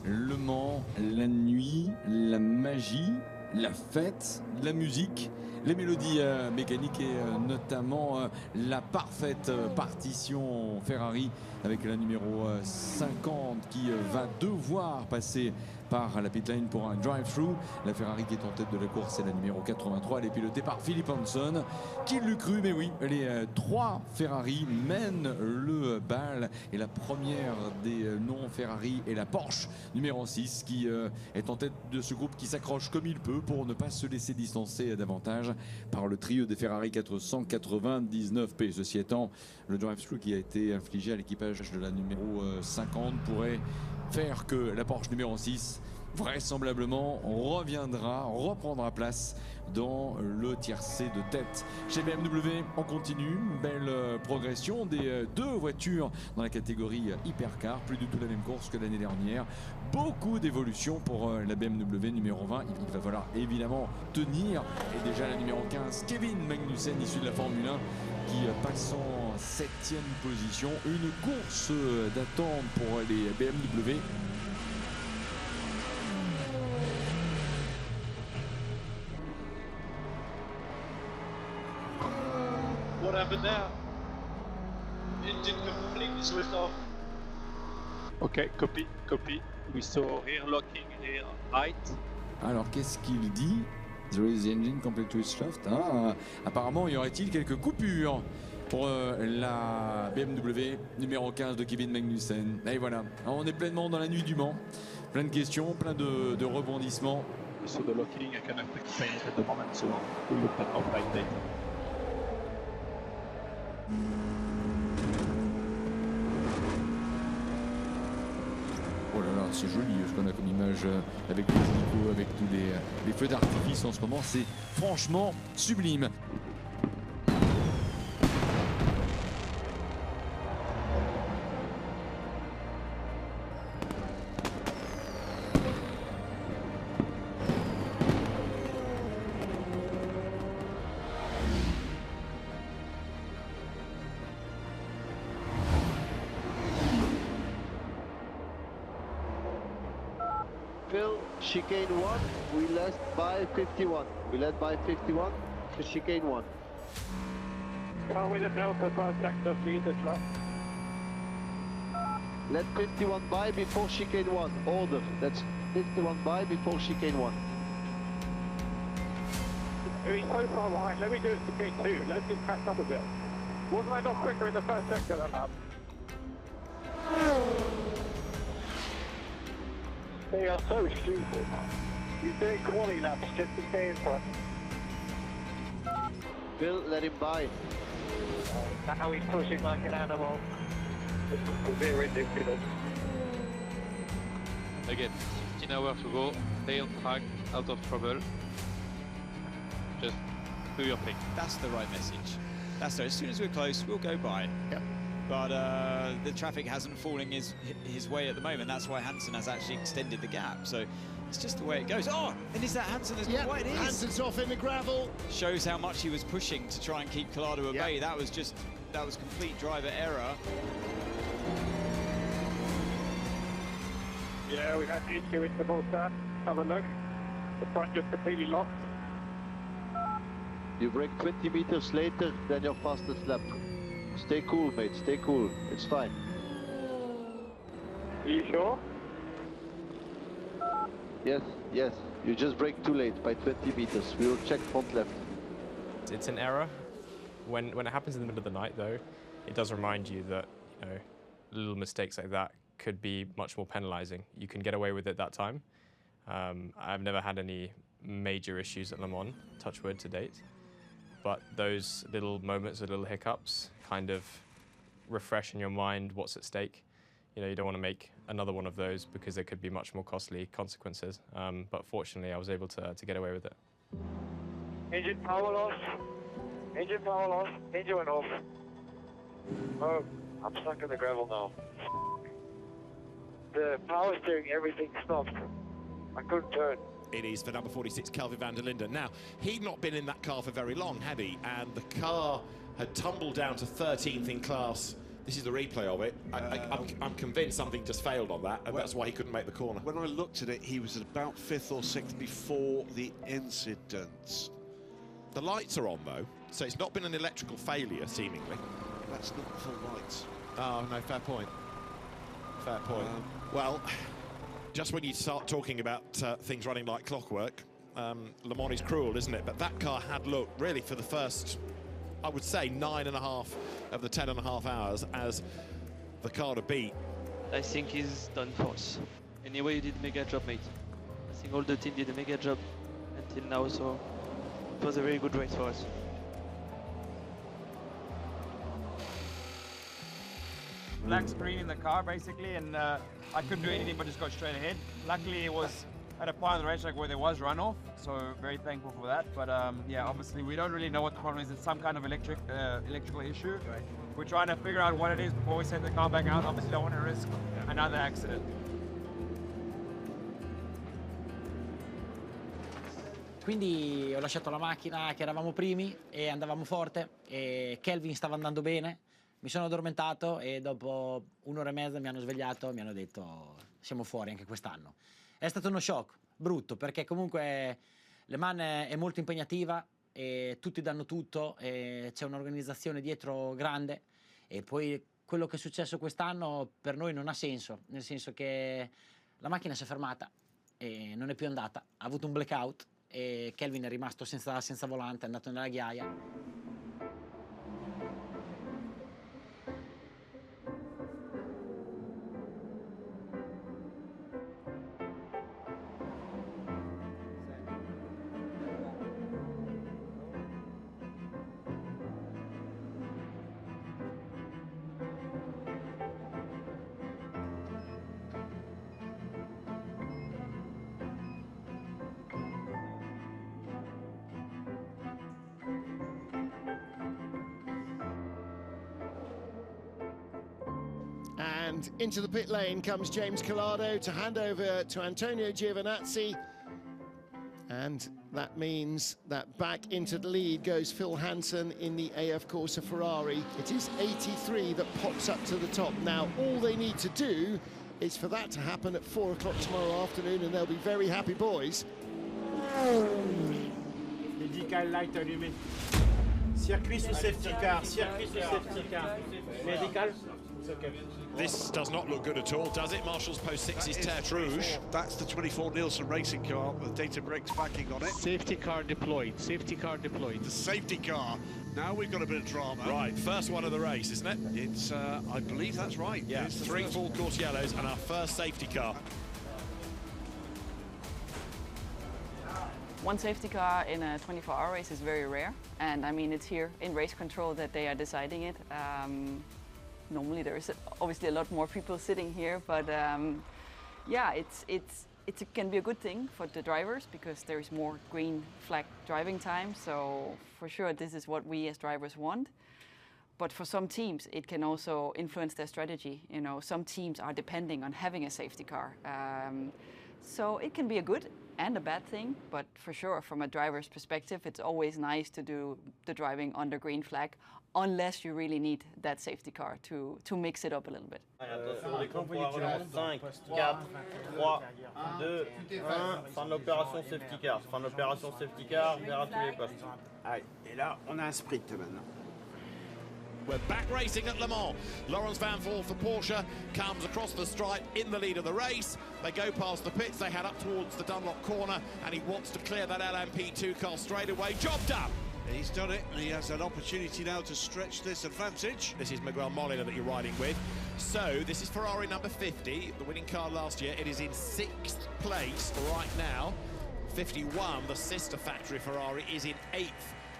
Le Mans, la nuit, la magie, la fête, la musique, les mélodies mécaniques et notamment la parfaite partition Ferrari avec la numéro 50 qui va devoir passer par la pitline pour un drive-through. La Ferrari qui est en tête de la course, c'est la numéro 83. Elle est pilotée par Philippe Hanson. Qui l'eût cru? Mais oui, les trois Ferrari mènent le bal. Et la première des non-Ferrari est la Porsche numéro 6 qui est en tête de ce groupe qui s'accroche comme il peut pour ne pas se laisser distancer davantage par le trio des Ferrari 499P. Ceci étant, le drive-through qui a été infligé à l'équipage de la numéro 50 pourrait faire que la Porsche numéro 6 vraisemblablement reprendra place dans le tiercé de tête. Chez BMW, on continue, une belle progression des deux voitures dans la catégorie Hypercar, plus du tout la même course que l'année dernière. Beaucoup d'évolutions pour la BMW numéro 20. Il va falloir évidemment tenir. Et déjà la numéro 15, Kevin Magnussen, issu de la Formule 1, qui passe en 7e position. Une course d'attente pour les BMW. What happened now? Engine completely switched off. Okay, copy. We saw here locking here right. Alors qu'est-ce qu'il dit? There is the engine completely switched off. Ah, apparemment, y aurait-il quelques coupures pour la BMW numéro 15 de Kevin Magnussen. Et voilà, on est pleinement dans la nuit du Mans. Plein de questions, plein de rebondissements. So the locking, I cannot explain it at the moment, so we look at offline data. Oh là là, c'est joli ce qu'on a comme image avec les hélicos, avec tous les feux d'artifice en ce moment. C'est franchement sublime. Chicane 1, we led by 51. We led by 51 to chicane 1. Can we let know the first sector speed is left? Let 51 by before chicane 1. Order. That's 51 by before chicane 1. He's so far behind. Let me do chicane 2. Let's just catch up a bit. Wasn't I not quicker in the first sector than that? They are so stupid. He's doing quality laps just to stay in front. Bill, let him by. Now he's pushing like an animal. This is a bit ridiculous. Again, 15 hours to go. Stay on track, out of trouble. Just do your thing. That's the right message. That's right. As soon as we're close, we'll go by. Yep. but the traffic hasn't fallen his way at the moment. That's why Hanson has actually extended the gap. So it's just the way it goes. Oh, and is that Hanson as well? It is. Hanson's off in the gravel. Shows how much he was pushing to try and keep Collado at bay. That was complete driver error. Yeah, we've had the issue with the Polestar. Have a look. The front just completely locked. You brake 20 meters later than your fastest lap. Stay cool, mate, stay cool. It's fine. Are you sure? Yes, yes. You just brake too late by 20 meters. We will check front left. It's an error. When it happens in the middle of the night, though, it does remind you that, you know, little mistakes like that could be much more penalizing. You can get away with it that time. I've never had any major issues at Le Mans, touch wood, to date. But those little moments, or little hiccups, kind of refresh in your mind what's at stake. You know, you don't want to make another one of those because there could be much more costly consequences. But fortunately, I was able to get away with it. Engine power loss. Engine power loss. Engine went off. Oh, I'm stuck in the gravel now. The power steering, everything stopped. I couldn't turn. It is for number 46, Kelvin van der Linde. Now, he'd not been in that car for very long, had he? And the car had tumbled down to 13th in class. This is the replay of it. I'm convinced something just failed on that, and that's why he couldn't make the corner. When I looked at it, he was at about 5th or 6th before the incident. The lights are on, though, so it's not been an electrical failure, seemingly. That's not full lights. Oh, no, fair point. Fair point. Well, just when you start talking about things running like clockwork, Le Mans is cruel, isn't it? But that car had looked, really, for the first, I would say, 9.5 of the 10.5 hours as the car to beat. I think he's done for us. Anyway, you did a mega job, mate. I think all the team did a mega job until now, so it was a very good race for us. Black screen in the car, basically, and I couldn't do anything but just go straight ahead. Luckily, it was at a part of the racetrack where there was runoff, so very thankful for that. But yeah, obviously, we don't really know what the problem is. It's some kind of electrical issue. Right. We're trying to figure out what it is before we send the car back out. Obviously, don't want to risk another accident. Quindi ho lasciato la macchina che eravamo primi e andavamo forte e Kelvin stava andando bene. Mi sono addormentato e dopo 1 ora e mezza mi hanno svegliato e mi hanno detto siamo fuori anche quest'anno. È stato uno shock brutto perché comunque Le Mans è molto impegnativa e tutti danno tutto e c'è un'organizzazione dietro grande e poi quello che è successo quest'anno per noi non ha senso, nel senso che la macchina si è fermata e non è più andata, ha avuto un blackout e Kelvin è rimasto senza volante, è andato nella ghiaia. And into the pit lane comes James Collado to hand over to Antonio Giovinazzi. And that means that back into the lead goes Phil Hanson in the AF Corsa Ferrari. It is 83 that pops up to the top. Now, all they need to do is for that to happen at 4 o'clock tomorrow afternoon, and they'll be very happy boys. Medical light allumé. Circuit sous safety car, circuit sous safety car. Medical. This does not look good at all, does it? Marshall's post 6's Terre Rouge. That's the 24 Nielsen racing car with data brakes backing on it. Safety car deployed, safety car deployed. The safety car. Now we've got a bit of drama. Right, first one of the race, isn't it? It's, I believe that's right. Yeah, 3 full course yellows and our first safety car. One safety car in a 24-hour race is very rare, and I mean it's here in race control that they are deciding it. Normally there is obviously a lot more people sitting here, but yeah, it can be a good thing for the drivers because there is more green flag driving time. So for sure, this is what we as drivers want. But for some teams, it can also influence their strategy. You know, some teams are depending on having a safety car. So it can be a good and a bad thing, but for sure, from a driver's perspective, it's always nice to do the driving under green flag, unless you really need that safety car to mix it up a little bit. Attention, les comptoirs relance. 5, 4, 3, 2, 1. Fin de l'opération safety car. Fin de l'opération safety car, vers à tous les postes. Allez, et là, on a un sprint maintenant. We're back racing at Le Mans. Laurens Vanthoor for Porsche comes across the stripe in the lead of the race. They go past the pits, they head up towards the Dunlop corner, and he wants to clear that LMP2 car straight away. Job done! He's done it, and he has an opportunity now to stretch this advantage. This is Miguel Molina that you're riding with. So, this is Ferrari number 50, the winning car last year. It is in 6th place right now. 51, the sister factory Ferrari, is in 8th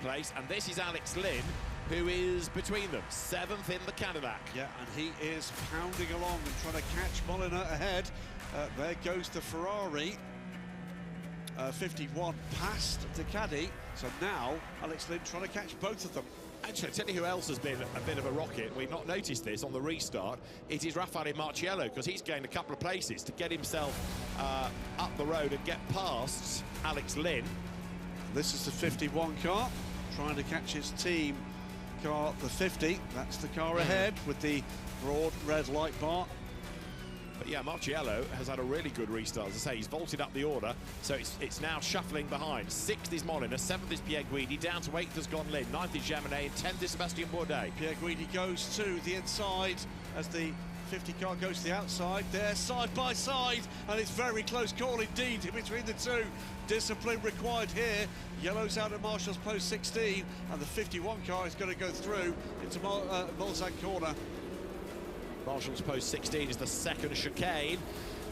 place, and this is Alex Lynn, who is between them, 7th in the Cadillac. Yeah, and he is pounding along and trying to catch Molina ahead. There goes the Ferrari. 51 past the Caddy, so now Alex Lynn trying to catch both of them. Actually, I'll tell you who else has been a bit of a rocket. We've not noticed this on the restart. It is Raffaele Marciello, because he's gained a couple of places to get himself up the road and get past Alex Lynn. This is the 51 car, trying to catch his team car, the 50. That's the car ahead with the broad red light bar. But yeah, Marciello has had a really good restart. As I say, he's vaulted up the order, so it's now shuffling behind. 6th is Molina, 7th is Pierre Guidi, down to 8th has gone Lynn, 9th is Jaminet, and 10th is Sebastien Bourdais. Pierre Guidi goes to the inside as the 50 car goes to the outside. They're side by side, and it's very close call indeed between the two. Discipline required here. Yellow's out at Marshall's post 16, and the 51 car is going to go through into Mulsanne corner. Marshall's post 16 is the second chicane.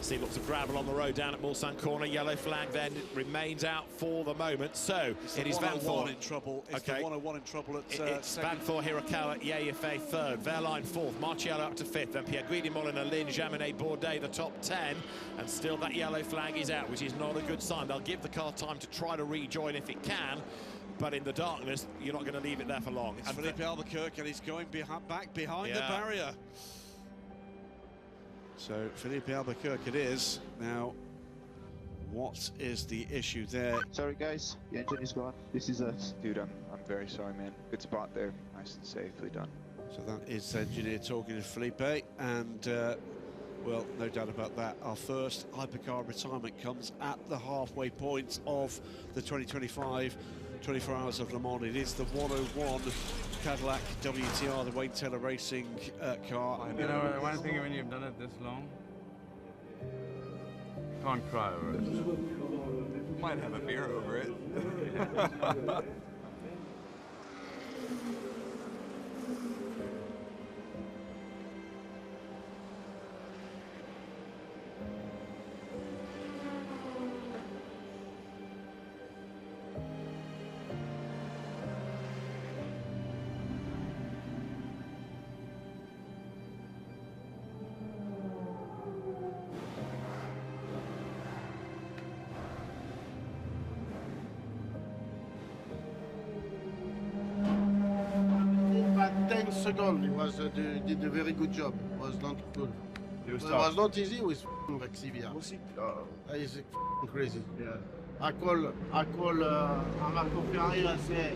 See lots of gravel on the road down at Mulsanne corner. Yellow flag then remains out for the moment. So it is Vanthoor in trouble. It's the 101 in trouble at it's Vanthoor, Hirakawa, Yifei 3rd, Verline 4th, Marciello up to 5th, then Pierre Guidi, Molina, Lynn, Jaminet, Bourdais, the top 10, and still that yellow flag is out, which is not a good sign. They'll give the car time to try to rejoin if it can, but in the darkness, you're not going to leave it there for long. It's Felipe Albuquerque, and he's going back behind the barrier. So Felipe Albuquerque it is. Now, what is the issue there? Sorry guys, the engine is gone. This is us. Dude, I'm very sorry, man. Good spot there. Nice and safely done. So that is engineer talking to Felipe, and well, no doubt about that. Our first hypercar retirement comes at the halfway point of the 2025 24 Hours of Le Mans. It is the 101 Cadillac WTR, the Wayne Taylor Racing car. You know, one thing when you've done it this long, you can't cry over it. Might have a beer over it. Second, he was did a very good job. It was not good. It was not easy with Xavier. He's crazy. Yeah. I call Marco Ferrari and say,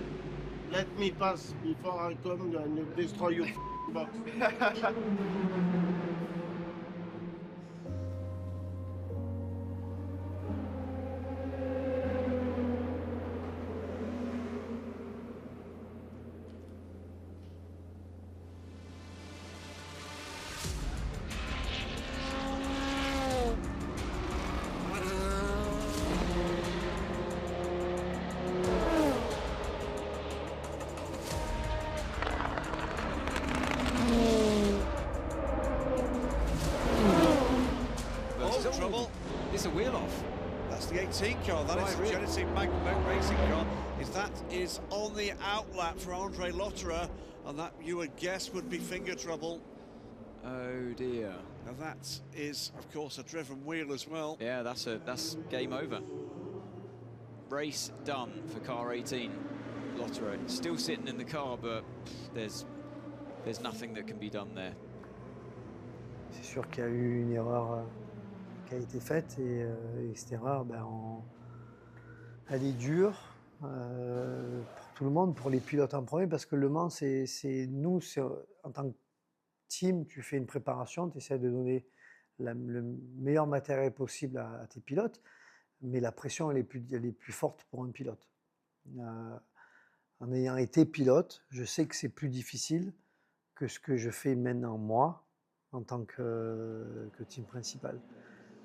let me pass before I come and destroy your box. Trouble. It's a wheel off. That's the 18 car. That is the Genesis Magnet Racing car. That is on the outlap for Andre Lotterer, and that you would guess would be finger trouble. Oh dear. Now that is, of course, a driven wheel as well. Yeah, that's game over. Race done for car 18. Lotterer still sitting in the car, but there's there's nothing that can be done there. C'est sûr qu'il y a eu une erreur qui a été faite et cette erreur, elle est dure pour tout le monde, pour les pilotes en premier, parce que Le Mans, nous, en tant que team, tu fais une préparation, tu essaies de donner le meilleur matériel possible à tes pilotes, mais la pression elle est plus forte pour un pilote. En ayant été pilote, je sais que c'est plus difficile que ce que je fais maintenant moi, en tant que team principal.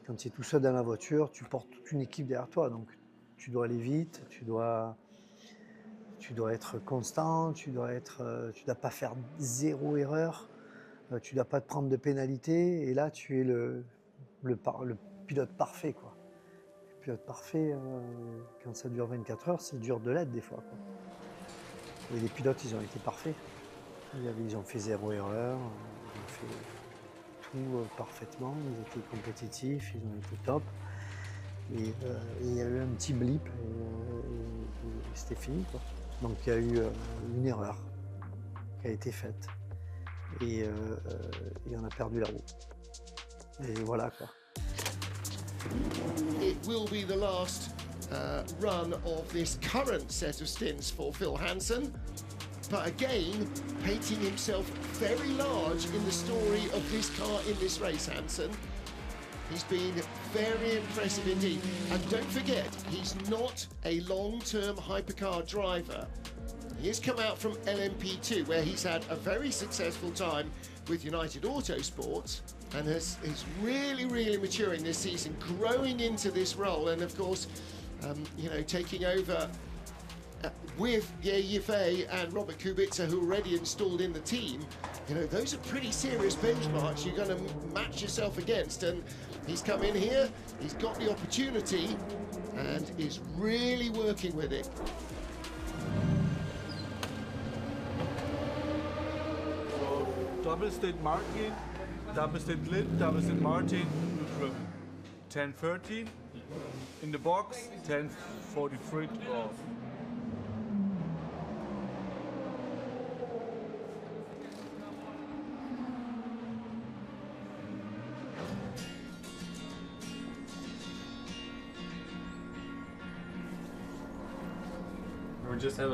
Quand tu es tout seul dans la voiture, tu portes toute une équipe derrière toi, donc tu dois aller vite, tu dois être constant, tu dois pas faire zéro erreur, tu dois pas te prendre de pénalité, et là tu es le pilote parfait, quoi. Le pilote parfait, quand ça dure 24 heures, c'est dur de l'être des fois, quoi. Et les pilotes, ils ont été parfaits. Ils ont fait zéro erreur, ils ont fait tout parfaitement, ils étaient compétitifs, ils ont été top. Et il y a eu un petit blip et c'était fini, quoi. Donc il y a eu une erreur qui a été faite et on a perdu la roue. Et voilà, quoi. It will be the last run of this current set of stints for Phil Hanson, but again painting himself very large in the story of this car in this race. Hanson, he's been very impressive indeed, and don't forget, he's not a long-term hypercar driver. He has come out from LMP2, where he's had a very successful time with United Autosports, and is really maturing this season, growing into this role, and of course, you know, taking over with Yifei and Robert Kubica, who are already installed in the team. You know, those are pretty serious benchmarks you're going to match yourself against, and he's come in here, he's got the opportunity, and is really working with it. So, double state Martin, double state Lind, double state Martin, 10:13 in the box, 10:43 off. We'll just have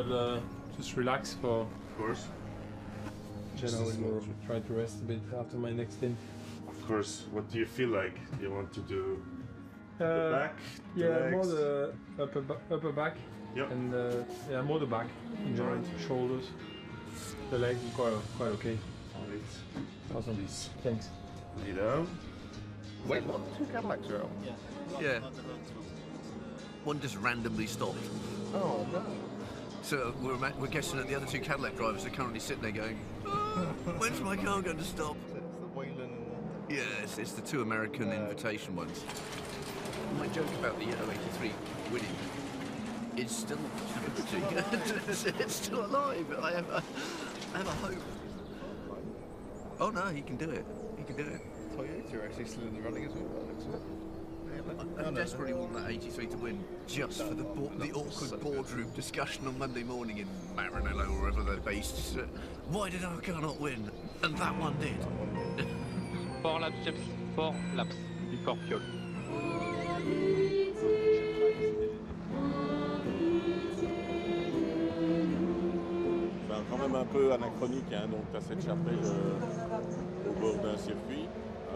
just relax for. Of course. Then I will try to rest a bit after my next stint. Of course. What do you feel like? Do you want to do the back? Yeah, more the upper back. Yep. And yeah, more the back. Joint, shoulders, the leg, quite okay. Awesome. Please. Thanks. Lay down. Wait, what? Two Cadillacs are out? Yeah. One just randomly stopped. Oh, no. So we're guessing that the other two Cadillac drivers are currently sitting there going, oh, when's my car going to stop? It's the Wayland and the... Yeah, it's the two American invitation ones. My joke about the yellow 83 winning is still it's still alive. I have a hope. Oh no, he can do it. He can do it. Toyota are actually still in the running as well. I desperately want that 83 to win, just for the awkward boardroom discussion on Monday morning in Maranello or wherever they're based. Why did our car not win? And that one did. 4 laps, James. 4 laps before fuel. C'est quand même un peu anachronique, hein, donc tu as cette chapelle au bord d'un circuit,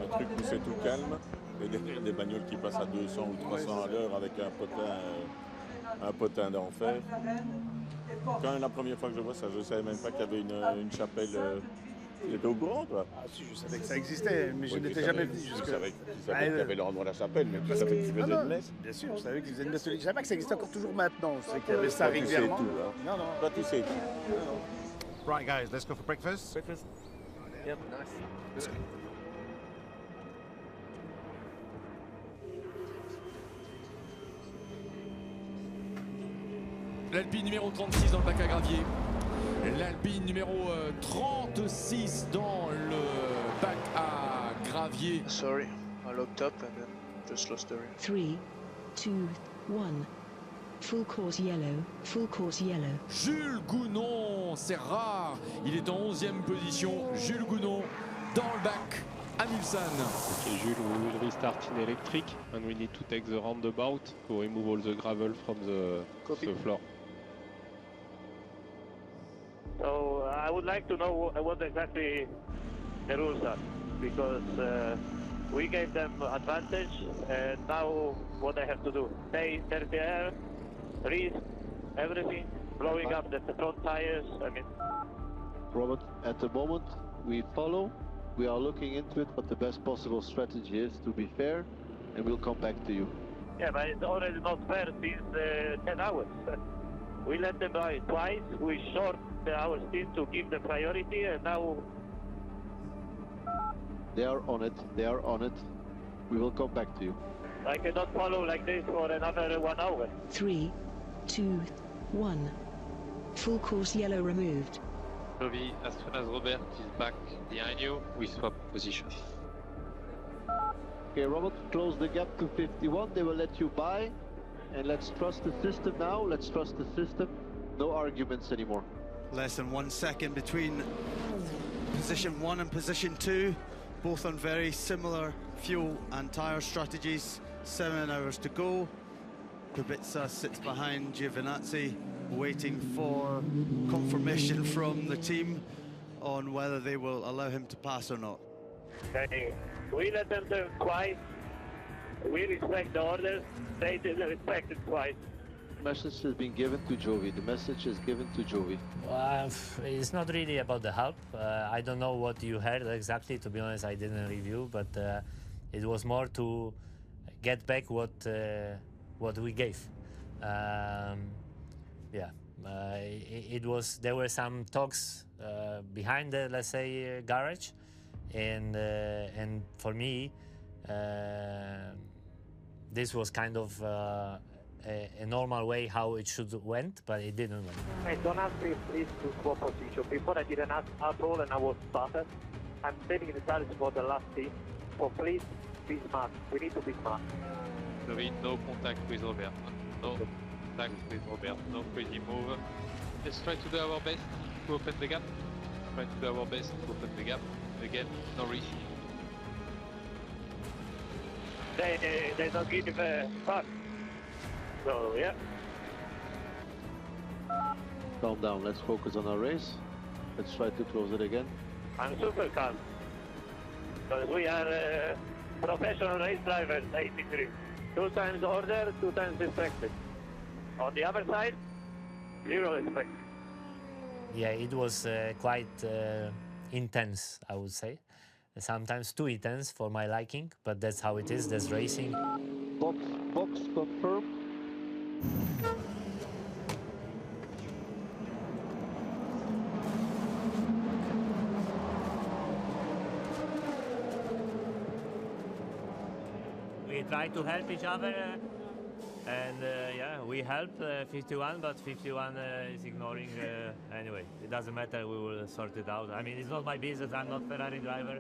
un truc où c'est tout calme. Et derrière des bagnoles qui passent à 200 ou 300 à l'heure avec un potin d'enfer. Quand la première fois que je vois ça, je ne savais même pas qu'il y avait une chapelle. Tu étais au courant, toi? Ah si, je savais que ça existait, mais je n'étais jamais venu jusque. Tu savais qu'il y avait l'endroit de la chapelle, mais tu savais qu'ils faisaient une messe? Bien sûr, je savais qu'ils faisaient une messe. Je ne savais pas que ça existait encore toujours maintenant. C'est qu'il y avait ça régulièrement. Non, non. Toi, tu sais tout. Right, guys, let's go for breakfast. Breakfast? Yep, nice. Let's go. L'Alpine numéro 36 dans le bac à gravier. L'Alpine numéro 36 dans le bac à gravier. Sorry, I looked up and then just lost the ring. 3, 2, 1. full course yellow, full course yellow. Jules Gounon, c'est rare. Il est en 11e position. Jules Gounon dans le bac. Hamilton. Okay, Jules, we will restart in electric and we need to take the roundabout to remove all the gravel from the floor. So I would like to know what exactly the rules are, because we gave them advantage, and now what I have to do? Stay there, freeze, everything, blowing up the front tires, I mean. Robert, at the moment we follow, we are looking into it what the best possible strategy is to be fair, and we'll come back to you. Yeah, but it's already not fair since 10 hours. We let them buy twice, we short our team to give the priority, and now they are on it, they are on it. We will come back to you. I cannot follow like this for another 1 hour. 3, 2, 1. Full course yellow removed. Jovi, as soon as Robert is back behind you, we swap position. Okay, Robert, close the gap to 51. They will let you by, and let's trust the system now. Let's trust the system. No arguments anymore. Less than 1 second between position 1 and position 2, both on very similar fuel and tyre strategies. 7 hours to go. Kubica sits behind Giovinazzi, waiting for confirmation from the team on whether they will allow him to pass or not. Okay, we let them do twice. We respect the orders. They didn't respect it twice. The message has been given to Jovi. The message is given to Jovi. It's not really about the help. I don't know what you heard exactly. To be honest, I didn't review, but it was more to get back what we gave. Yeah, it was. There were some talks behind the, let's say, garage, and for me, this was kind of a normal way how it should went, but it didn't went. Hey, don't ask me please to swap position. Before I didn't ask at all, and I was started. I'm taking the challenge for the last team. So please be smart. We need to be smart. Jovi, no contact with Robert. No contact with Robert. No crazy move. Let's try to do our best to open the gap. Try to do our best to open the gap. Again, no risk. They don't give a fuck. So, yeah. Calm down, let's focus on our race. Let's try to close it again. I'm super calm. Because we are professional race drivers, 83. 2 times order, 2 times respected. On the other side, 0 respect. Yeah, it was quite intense, I would say. Sometimes too intense for my liking, but that's how it is, that's racing. Box confirmed. We try to help each other, and yeah, we help 51, but 51 is ignoring. Anyway, it doesn't matter, we will sort it out. I mean, it's not my business, I'm not Ferrari driver.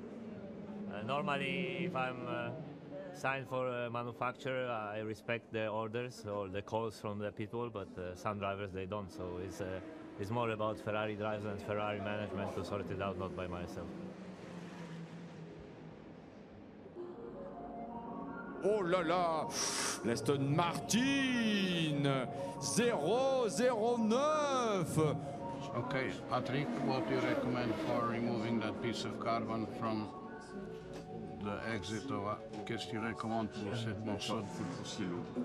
Normally, if I'm signed for a manufacturer, I respect the orders or the calls from the people, but some drivers, they don't. So it's more about Ferrari drivers and Ferrari management to sort it out, not by myself. Oh là là, l'Aston Martin 009. Okay, Patrick, what do you recommend for removing that piece of carbon from the exit of qu'est-ce que tu recommandes pour cette morceau?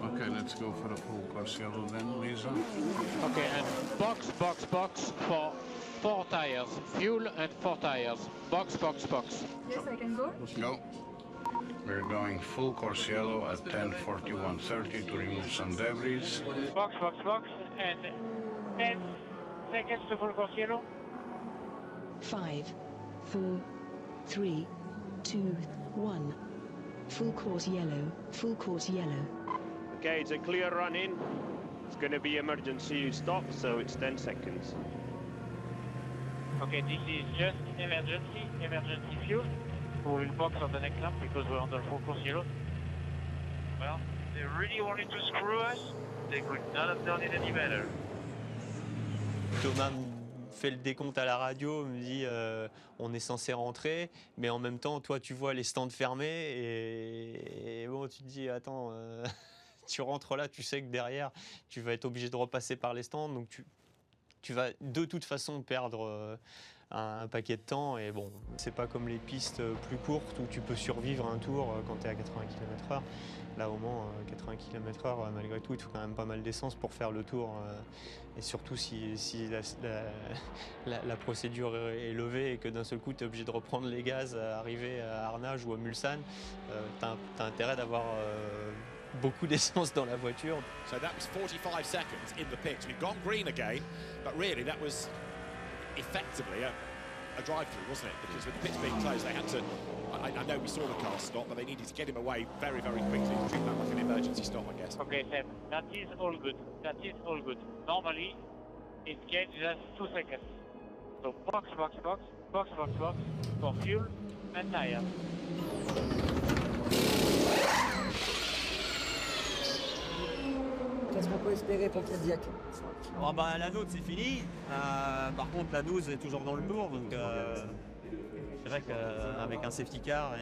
Okay, let's go for a full course yellow then, Lisa. Okay, and box for 4 tires. Fuel and 4 tires. Box. Yes, I can go. Go. We're going full course yellow at 10:41:30 to remove some debris. Box, and 10 seconds to full course yellow. 5, 4, 3, 2, 1. Full course yellow, full course yellow. Okay, it's a clear run in. It's going to be emergency stop, so it's 10 seconds. Okay, this is just emergency fuel. We will box on the next lap because we're under full course yellow. Well, they really wanted to screw us. they could not have done it any better. Thomas me fait le décompte à la radio, me dit on est censé rentrer, mais en même temps, toi, tu vois les stands fermés et bon, tu te dis attends, tu rentres là, tu sais que derrière, tu vas être obligé de repasser par les stands, donc tu vas de toute façon perdre un paquet de temps. Et bon, c'est pas comme les pistes plus courtes où tu peux survivre un tour quand tu es à 80 km/h. Là, au Mans, 80 km/h, malgré tout, il faut quand même pas mal d'essence pour faire le tour. Et surtout si la procédure est levée et que d'un seul coup, tu es obligé de reprendre les gaz à arriver à Arnage ou à Mulsanne, tu as intérêt d'avoir beaucoup d'essence dans la voiture. So that was 45 seconds in the pits. We've gone green again, but really that was effectively a drive-through, wasn't it? Because with the pits being closed, they had to. I know we saw the car stop, but they needed to get him away very, very quickly. Treat that like an emergency stop, I guess. Okay, Seb, that is all good. That is all good. Normally, it gets just 2 seconds. So box for fuel and tire. Qu'est-ce qu'on peut espérer pour Cadillac? Oh bah, la nôtre, c'est fini. Par contre, la 12 est toujours dans le tour, donc c'est vrai qu'avec un safety car,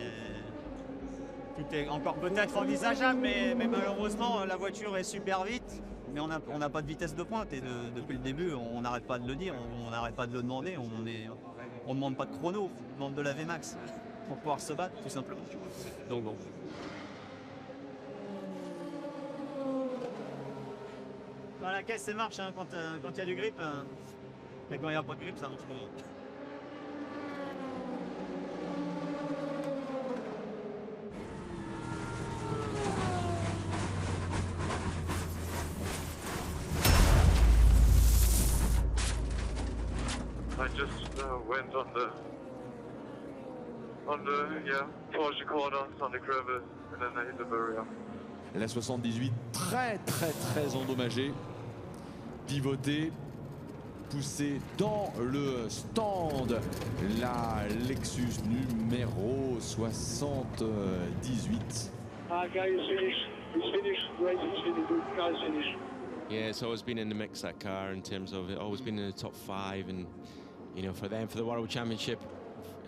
tout est encore peut-être envisageable, mais malheureusement, la voiture est super vite. Mais on n'a pas de vitesse de pointe et depuis le début, on n'arrête pas de le dire, on n'arrête pas de le demander. On ne demande pas de chrono, on demande de la Vmax pour pouvoir se battre, tout simplement. Donc bon. Dans la caisse, ça marche hein, quand il y a du grip, mais quand il n'y a pas de grip, ça marche pas. I just went on the Porsche corner on the gravel and then I hit the barrier. La 78 très endommagée, pivotée, poussée dans le stand. La Lexus numéro 78. Guy is finished. He's finished. Race is finished. The car is finished. Yeah, it's always been in the mix, that car, in terms of it always been in the top 5, and you know, for them, for the World Championship,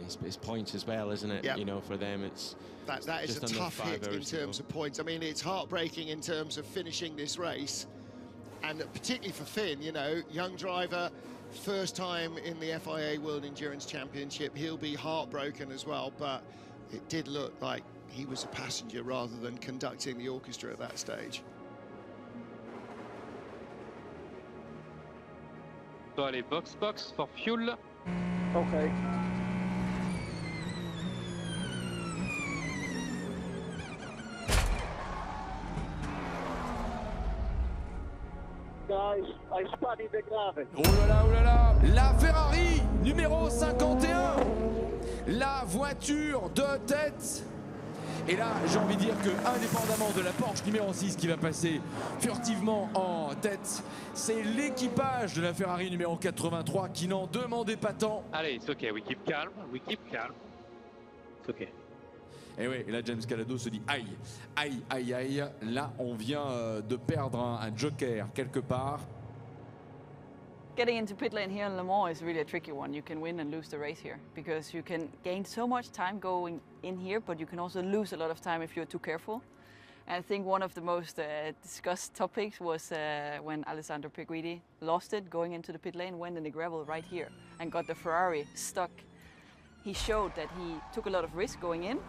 it's points as well, isn't it? Yep. You know, for them, it's that is a tough hit in terms of points. I mean, it's heartbreaking in terms of finishing this race, and particularly for Finn, you know, young driver, first time in the FIA World Endurance Championship. He'll be heartbroken as well, but it did look like he was a passenger rather than conducting the orchestra at that stage. So allez, box for fuel. Okay. Guys, I spotted the gravel. Oh là là, la Ferrari numéro 51, la voiture de tête. Et là, j'ai envie de dire que, indépendamment de la Porsche numéro 6 qui va passer furtivement en tête, c'est l'équipage de la Ferrari numéro 83 qui n'en demandait pas tant. Allez, it's okay, we keep calm, It's okay. Et oui, là, James Calado se dit aïe, aïe, aïe, aïe. Là, on vient de perdre un joker quelque part. Getting into pit lane here in Le Mans is really a tricky one. You can win and lose the race here because you can gain so much time going in here, but you can also lose a lot of time if you're too careful. And I think one of the most discussed topics was when Alessandro Peguidi lost it going into the pit lane, went in the gravel right here and got the Ferrari stuck. He showed that he took a lot of risk going in,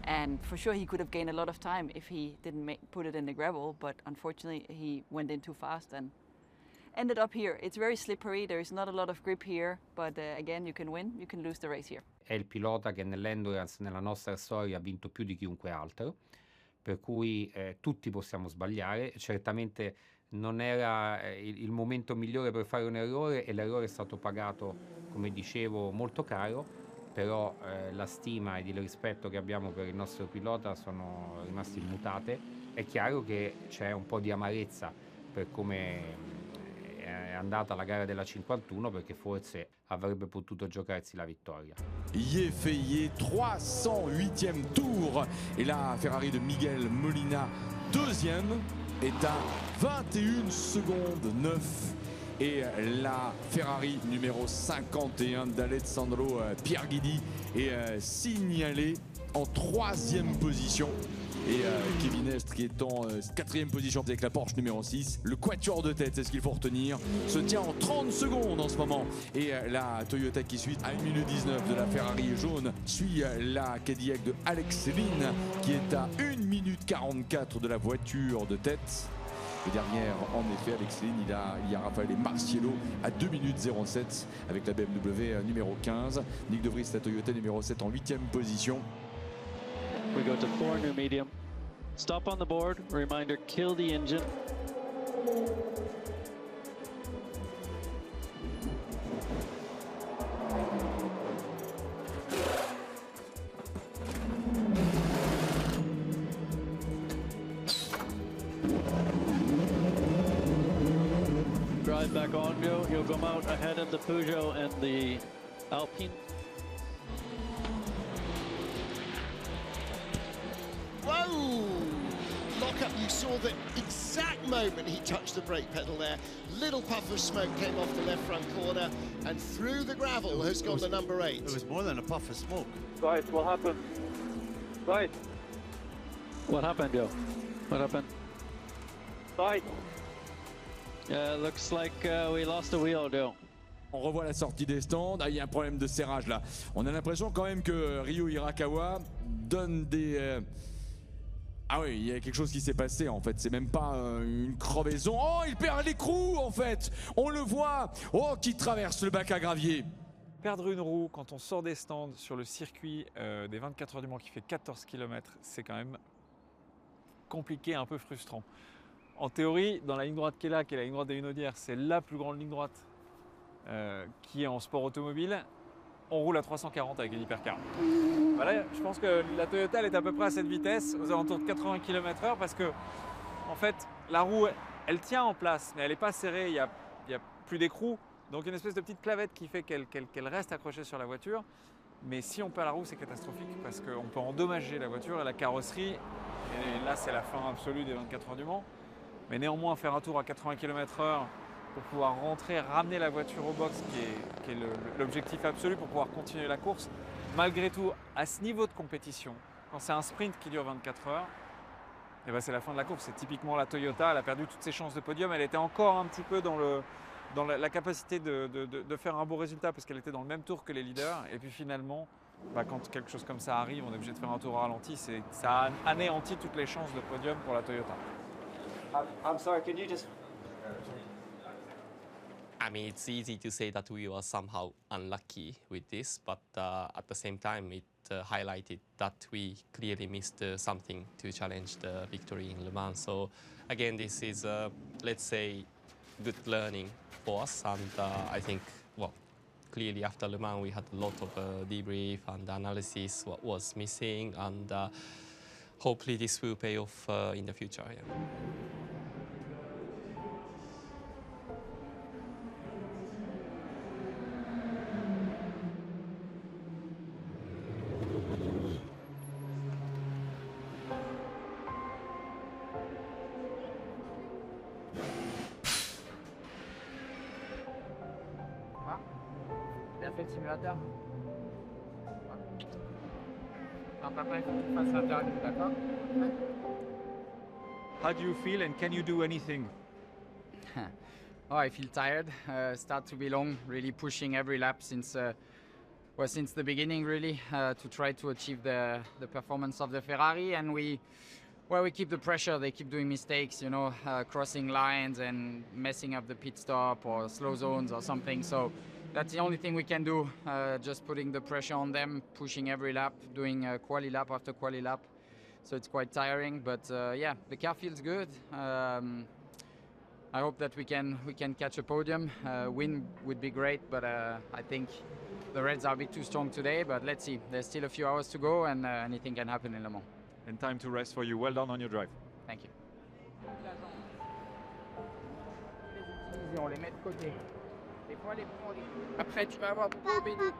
and for sure he could have gained a lot of time if he didn't put it in the gravel, but unfortunately he went in too fast and ended up here. It's very slippery, there is not a lot of grip here, but again, you can win, you can lose the race here. È il pilota che nell'endurance, nella nostra storia, ha vinto più di chiunque altro, per cui tutti possiamo sbagliare. Certamente non era il momento migliore per fare un errore e l'errore è stato pagato, come dicevo, molto caro, però la stima ed il rispetto che abbiamo per il nostro pilota sono rimasti immutate. È chiaro che c'è un po' di amarezza per come è andata la gara della 51, perché forse avrebbe potuto giocarsi la vittoria. Yifei, 308e tour, et la Ferrari de Miguel Molina, deuxième. est à 21 secondes 9. Et la Ferrari numéro 51 d'Alessandro Pierguidi est signalée en 3e position. Et Kevin Estre qui est en 4e position avec la Porsche numéro 6. Le quatuor de tête, c'est ce qu'il faut retenir, se tient en 30 secondes en ce moment. Et la Toyota qui suit à 1 minute 19 de la Ferrari jaune suit la Cadillac de Alex Lynn qui est à 1 minute 44 de la voiture de tête. Et derrière, en effet, Alex Lynn, il y a Raffaele Marciello à 2 minutes 07 avec la BMW numéro 15. Nick De Vries, la Toyota numéro 7 en 8e position. We go to 4 new medium. Stop on the board. Reminder, kill the engine. Drive back on, Joe. You'll come out ahead of the Peugeot and the Alpine. Whoa! Lock up, you saw the exact moment he touched the brake pedal there. Little puff of smoke came off the left front corner and through the gravel has gone the number 8. It was more than a puff of smoke. Guys, what happened? Guys. What happened, Joe? What happened? Guys. Looks like we lost a wheel, Joe. On revoit la sortie des stands. Ah, il y a un problème de serrage là. On a l'impression quand même que Ryo Hirakawa donne des... Ah oui, il y a quelque chose qui s'est passé en fait. C'est même pas une crevaison. Oh, il perd l'écrou en fait. On le voit. Oh, qui traverse le bac à gravier. Perdre une roue quand on sort des stands sur le circuit des 24 heures du Mans qui fait 14 km, c'est quand même compliqué, un peu frustrant. En théorie, dans la ligne droite qui est là, qui est la ligne droite des Hunaudières, c'est la plus grande ligne droite qui est en sport automobile. On roule à 340 avec une Hypercar. Voilà, je pense que la Toyota elle est à peu près à cette vitesse, aux alentours de 80 km/h, parce que en fait, la roue, elle tient en place, mais elle n'est pas serrée, il y a plus d'écrou. Donc une espèce de petite clavette qui fait qu'elle reste accrochée sur la voiture. Mais si on perd la roue, c'est catastrophique, parce qu'on peut endommager la voiture et la carrosserie. Et là, c'est la fin absolue des 24 heures du Mans. Mais néanmoins, faire un tour à 80 km/h pour pouvoir rentrer, ramener la voiture au box, qui est l'objectif absolu pour pouvoir continuer la course. Malgré tout, à ce niveau de compétition, quand c'est un sprint qui dure 24 heures, et ben c'est la fin de la course. C'est typiquement la Toyota, elle a perdu toutes ses chances de podium. Elle était encore un petit peu dans la capacité de faire un beau résultat parce qu'elle était dans le même tour que les leaders. Et puis finalement, bah, quand quelque chose comme ça arrive, on est obligé de faire un tour ralenti. Ça anéantit toutes les chances de podium pour la Toyota. I'm sorry, can you just... I mean, it's easy to say that we were somehow unlucky with this, but at the same time, it highlighted that we clearly missed something to challenge the victory in Le Mans. So again, this is, let's say, good learning for us. And I think, well, clearly after Le Mans, we had a lot of debrief and analysis what was missing, and hopefully this will pay off in the future. Yeah. Bien fait le simulateur. Après, il faut que tu fasses l'interview, d'accord? How do you feel and can you do anything? Oh, I feel tired. Start to be long, really pushing every lap since the beginning, really, to try to achieve the performance of the Ferrari. And we keep the pressure. They keep doing mistakes, you know, crossing lines and messing up the pit stop or slow zones or something. So that's the only thing we can do, just putting the pressure on them, pushing every lap, doing quali lap after quali lap. So it's quite tiring, but yeah, the car feels good. I hope that we can catch a podium. Win would be great, but I think the Reds are a bit too strong today, but let's see. There's still a few hours to go, and anything can happen in Le Mans. And time to rest for you. Well done on your drive. Thank you. On les met de côté. Des fois, les prends, après, tu vas avoir beaucoup de bénis.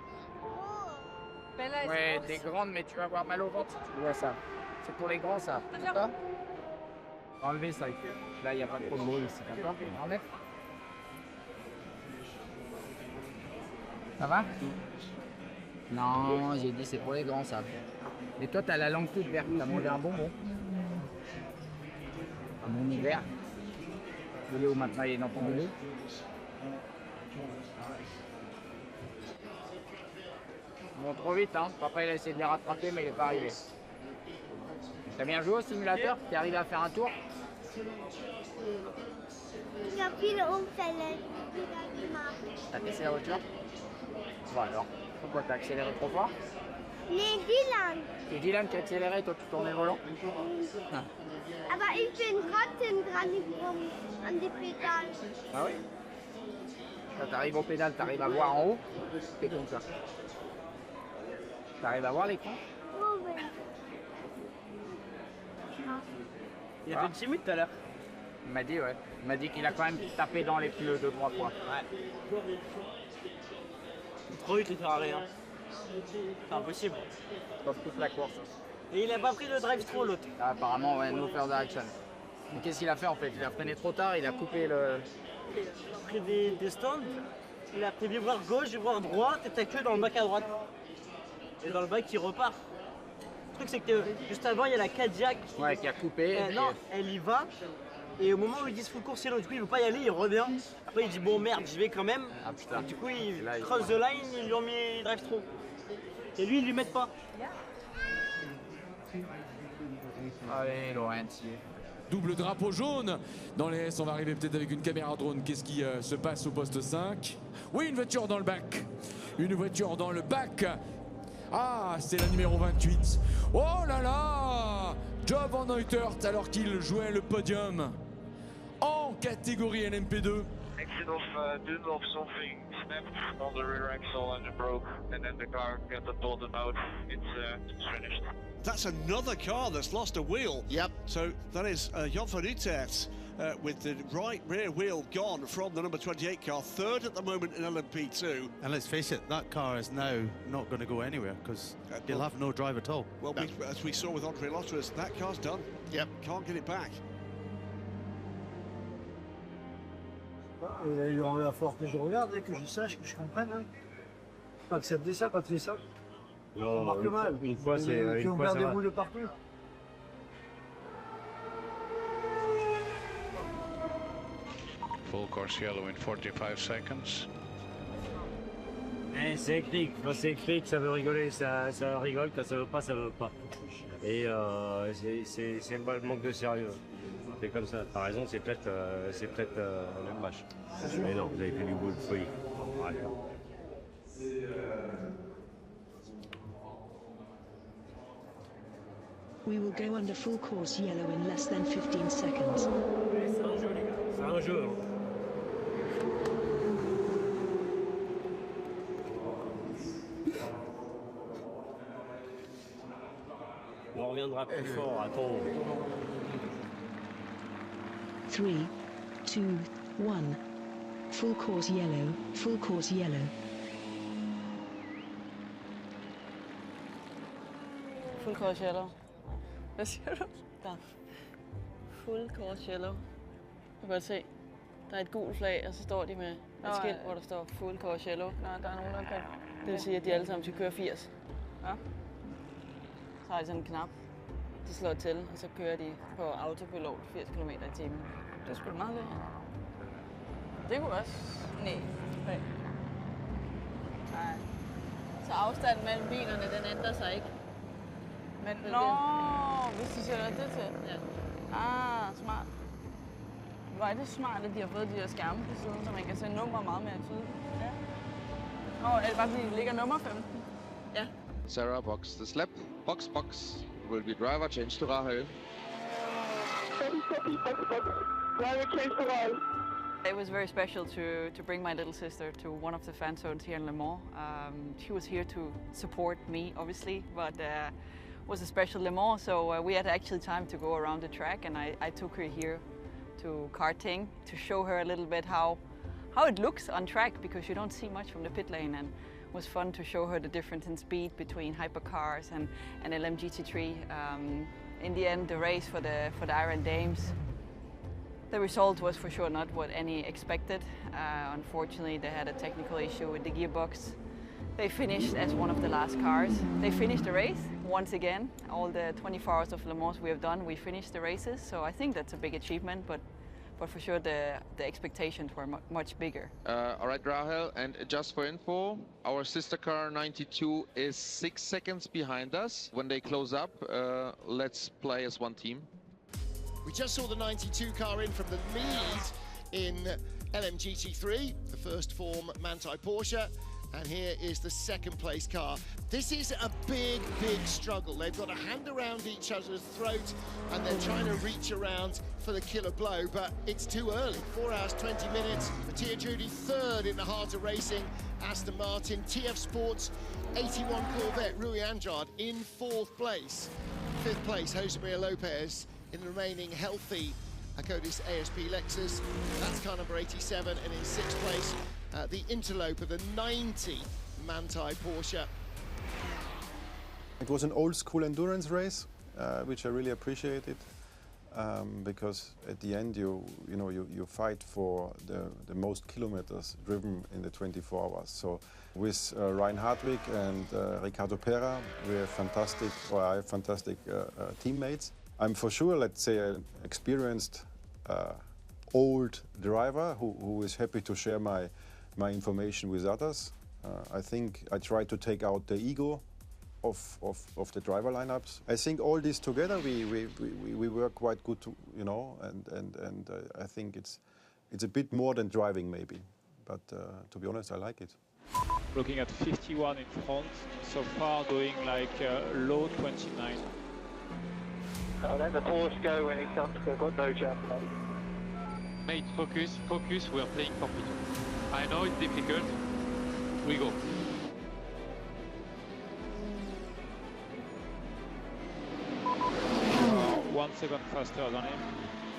Ouais, des grandes, mais tu vas avoir mal au ventre si tu vois ça. C'est pour les grands, ça. Enlever ça. Là, il n'y a pas trop de bruit ici, d'accord? Enlève. Ça va? Non, j'ai dit c'est pour les grands, ça. Et toi, t'as la langue toute verte. T'as mangé un bonbon? Un bonbon vert. Il est où maintenant? Il est dans ton boulot? Bon, trop vite, hein. Papa, il a essayé de les rattraper, mais il n'est pas arrivé. T'as bien joué au simulateur? T'es arrivé à faire un tour? T'as testé la voiture? Bon alors, pourquoi t'as accéléré trop fort? Dylan. C'est Dylan qui a accéléré, toi tu tournais le volant? Ah. Aber ich bin trotzdem dran gekommen an die Pedale. Ah oui? Quand t'arrives au pédale, t'arrives à voir en haut? C'est comme ça. T'arrives à voir l'écran? Oh, oui. Il a fait une simule tout à l'heure. Il m'a dit, ouais. Il m'a dit qu'il a quand même tapé dans les pneus 2-3 fois. Ouais. Trop vite les Ferrari, hein. C'est impossible. Sauf toute la course. Et il a pas pris le drive-through l'autre. Ah, apparemment, ouais, no further action. Mais qu'est-ce qu'il a fait en fait? Il a freiné trop tard, il a coupé le... Il a pris des stands, il a pris vibreur gauche, vibreur droite, et t'as que dans le bac à droite. Et dans le bac, il repart. Le truc, c'est que juste avant, il y a la Cadillac. Ouais, qui a coupé. Non, elle y va. Et au moment où ils disent full course yellow, du coup, il veut pas y aller, il revient. Après, il dit bon merde, j'y vais quand même. Ah putain. Et du coup, il cross the line, ils lui ont mis drive-through. Et lui, ils lui mettent pas. Allez, Laurent. Double drapeau jaune dans les S. On va arriver peut-être avec une caméra drone. Qu'est-ce qui se passe au poste 5? Oui, une voiture dans le bac. Une voiture dans le bac. Ah, c'est la numéro 28. Oh là là, Job Van Neutert alors qu'il jouait le podium en catégorie LMP2. Exit of didn't of something snapped on the rear axle and it broke, and then the car got the bottom out. It's finished. That's another car that's lost a wheel. Yep. So that is Jan van Utrecht with the right rear wheel gone from the number 28 car, third at the moment in LMP2. And let's face it, that car is now not going to go anywhere because he'll have no drive at all. Well, as we saw with Andre Lotteris, that car's done. Yep. Can't get it back. Il a eu la force que je regarde, que je sache, que je comprenne. Hein. Pas accepter ça, pas tuer ça. Non, on marque mal. Une fois, c'est. Puis on perd des boules de partout. Full course yellow in 45 seconds. C'est écrit. Quand c'est écrit que ça veut rigoler, ça rigole. Quand ça veut pas, ça veut pas. Et c'est le manque de sérieux. C'est comme ça. T'as raison, c'est peut-être le même match. Mais non, vous avez fait du boule de folie. Ouais. We will go under full course yellow in less than 15 seconds. C'est un jeu, les gars. C'est un jeu. Hein. On reviendra plus fort, attends. 3, 2, 1. Full course yellow, full course yellow. Full course yellow. Hvad siger du? Der. Full course yellow. Du kan godt se, der er et gult flag, og så står de med et skilt, hvor der står full course yellow. Nå, der er nogen, der kan... Det vil sige, at de alle sammen skal køre 80. Ja. Så har de sådan en knap, de slår til, og så kører de på autopilot 80 km i timen. Det er sgu meget lækkert. Det kunne også... Nej. Nej. Så afstanden mellem bilerne, den ændrer sig ikke. Men hvis de sætter det til. Ja. Ah, smart. Hvor er det smart, at de har fået de her skærme på siden, så man kan se nummer meget mere tydeligt. Ja. Er det bare fordi, de ligger nummer 15? Ja. Sarah, box the slap. Box. Will be driver change to Rahel. Driver change to Rahel. It was very special to bring my little sister to one of the fan zones here in Le Mans. She was here to support me, obviously, but was a special Le Mans, so we had actually time to go around the track, and I took her here to karting to show her a little bit how it looks on track, because you don't see much from the pit lane, and it was fun to show her the difference in speed between hypercars and LMGT3. In the end, the race for the Iron Dames The result was for sure not what any expected. Unfortunately, they had a technical issue with the gearbox. They finished as one of the last cars. They finished the race once again. All the 24 hours of Le Mans we have done, we finished the races. So I think that's a big achievement, but for sure the expectations were much bigger. All right, Rahel, and just for info, our sister car 92 is 6 seconds behind us. When they close up, let's play as one team. We just saw the 92 car in from the lead in LMGT3, the first form Manthey Porsche. And here is the second place car. This is a big, big struggle. They've got a hand around each other's throat and they're trying to reach around for the killer blow, but it's too early. 4 hours, 20 minutes. Mattia Judy third in the heart of racing. Aston Martin, TF Sports, 81 Corvette, Rui Andrade in fourth place. Fifth place, Jose Maria Lopez in the remaining healthy Akodis ASP Lexus. That's car number 87, and in sixth place, the interloper, the 90 Manthey Porsche. It was an old school endurance race, which I really appreciated, because at the end you fight for the most kilometers driven in the 24 hours. So with Ryan Hartwig and Ricardo Pera, we have fantastic teammates. I'm for sure, let's say, an experienced old driver who is happy to share my information with others. I think I try to take out the ego of the driver lineups. I think all this together we work quite good, and I think it's a bit more than driving maybe, but to be honest, I like it. Looking at 51 in front, so far doing like low 29. I'll let the Porsche go when it comes, because I've got no jump. Mate, focus, we're playing for podium. I know it's difficult, we go. One second faster than him.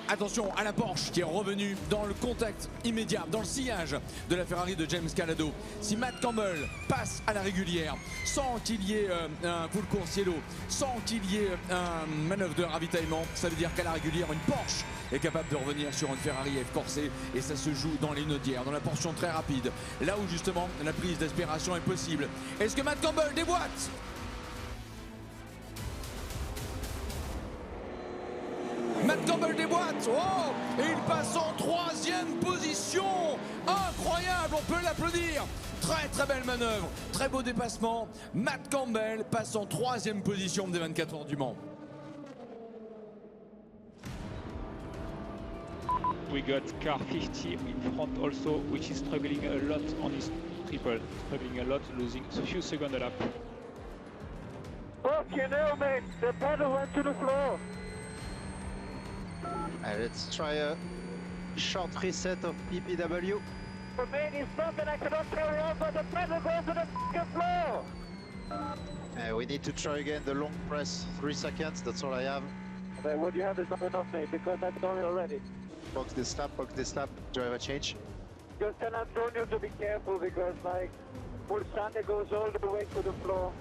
Attention à la Porsche qui est revenue dans le contact immédiat, dans le sillage de la Ferrari de James Calado. Si Matt Campbell passe à la régulière, sans qu'il y ait un full course yellow, sans qu'il y ait un manœuvre de ravitaillement, ça veut dire qu'à la régulière, une Porsche est capable de revenir sur une Ferrari F corsée, et ça se joue dans les nodières, dans la portion très rapide, là où justement la prise d'aspiration est possible. Est-ce que Matt Campbell déboîte ? Matt Campbell déboîte, oh, et il passe en troisième position. Incroyable, on peut l'applaudir. Très très belle manœuvre, très beau dépassement. Matt Campbell passe en troisième position des 24 heures du Mans. We got car 50 in front also, which is struggling a lot on his triple. Struggling a lot, losing a few seconds a lap. Fuck you know, mate. The pedal went to the floor. Let's try a short reset of PPW. For me, it's something I cannot carry on, but the pedal goes to the fucking floor. We need to try again the long press, 3 seconds, that's all I have. Okay, what you have is not enough, mate, because I've done it already. Box this lap, driver change. Just San Antonio to be careful, because like, Mulsanne goes all the way to the floor.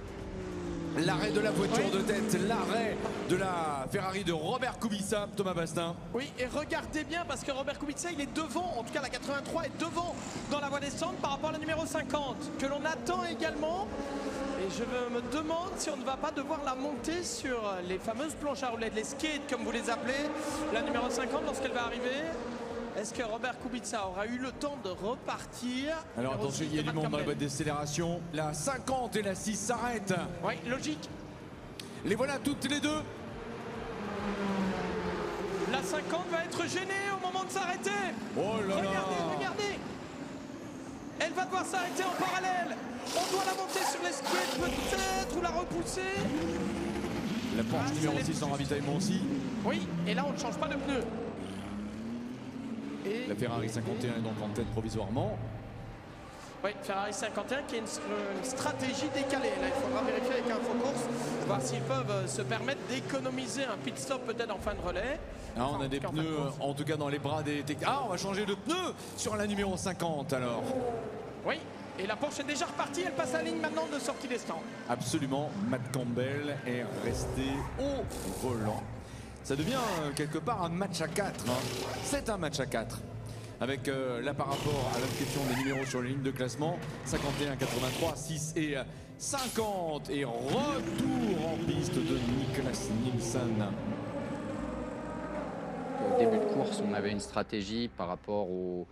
L'arrêt de la voiture de tête, l'arrêt de la Ferrari de Robert Kubica, Thomas Bastin. Oui, et regardez bien parce que Robert Kubica, il est devant, en tout cas la 83 est devant dans la voie descente par rapport à la numéro 50, que l'on attend également. Et je me demande si on ne va pas devoir la monter sur les fameuses planches à roulettes, les skates comme vous les appelez, la numéro 50 lorsqu'elle va arriver. Est-ce que Robert Kubica aura eu le temps de repartir? Alors attention, il y a du monde dans la boîte d'accélération. La 50 et la 6 s'arrêtent. Oui, logique. Les voilà toutes les deux. La 50 va être gênée au moment de s'arrêter. Oh là là. Regardez. Elle va devoir s'arrêter en parallèle. On doit la monter sur les skates peut-être ou la repousser. La Porsche numéro 6 en ravitaillement aussi. Oui, et là on ne change pas de pneu. Et la Ferrari 51 est donc en tête provisoirement. Oui, Ferrari 51 qui a une stratégie décalée. Là, il faudra vérifier avec InfoCourse, voir s'ils peuvent se permettre d'économiser un pit stop peut-être en fin de relais. Ah, on a des pneus, en tout cas dans les bras des techniques. Ah, on va changer de pneu sur la numéro 50 alors. Oui, et la Porsche est déjà repartie. Elle passe la ligne maintenant de sortie des stands. Absolument, Matt Campbell est resté au volant. Ça devient quelque part un match à 4. Hein. C'est un match à 4. Avec là par rapport à l'inscription des numéros sur les lignes de classement, 51, 83, 6 et 50. Et retour en piste de Niklas Nielsen. Au début de course, on avait une stratégie par rapport au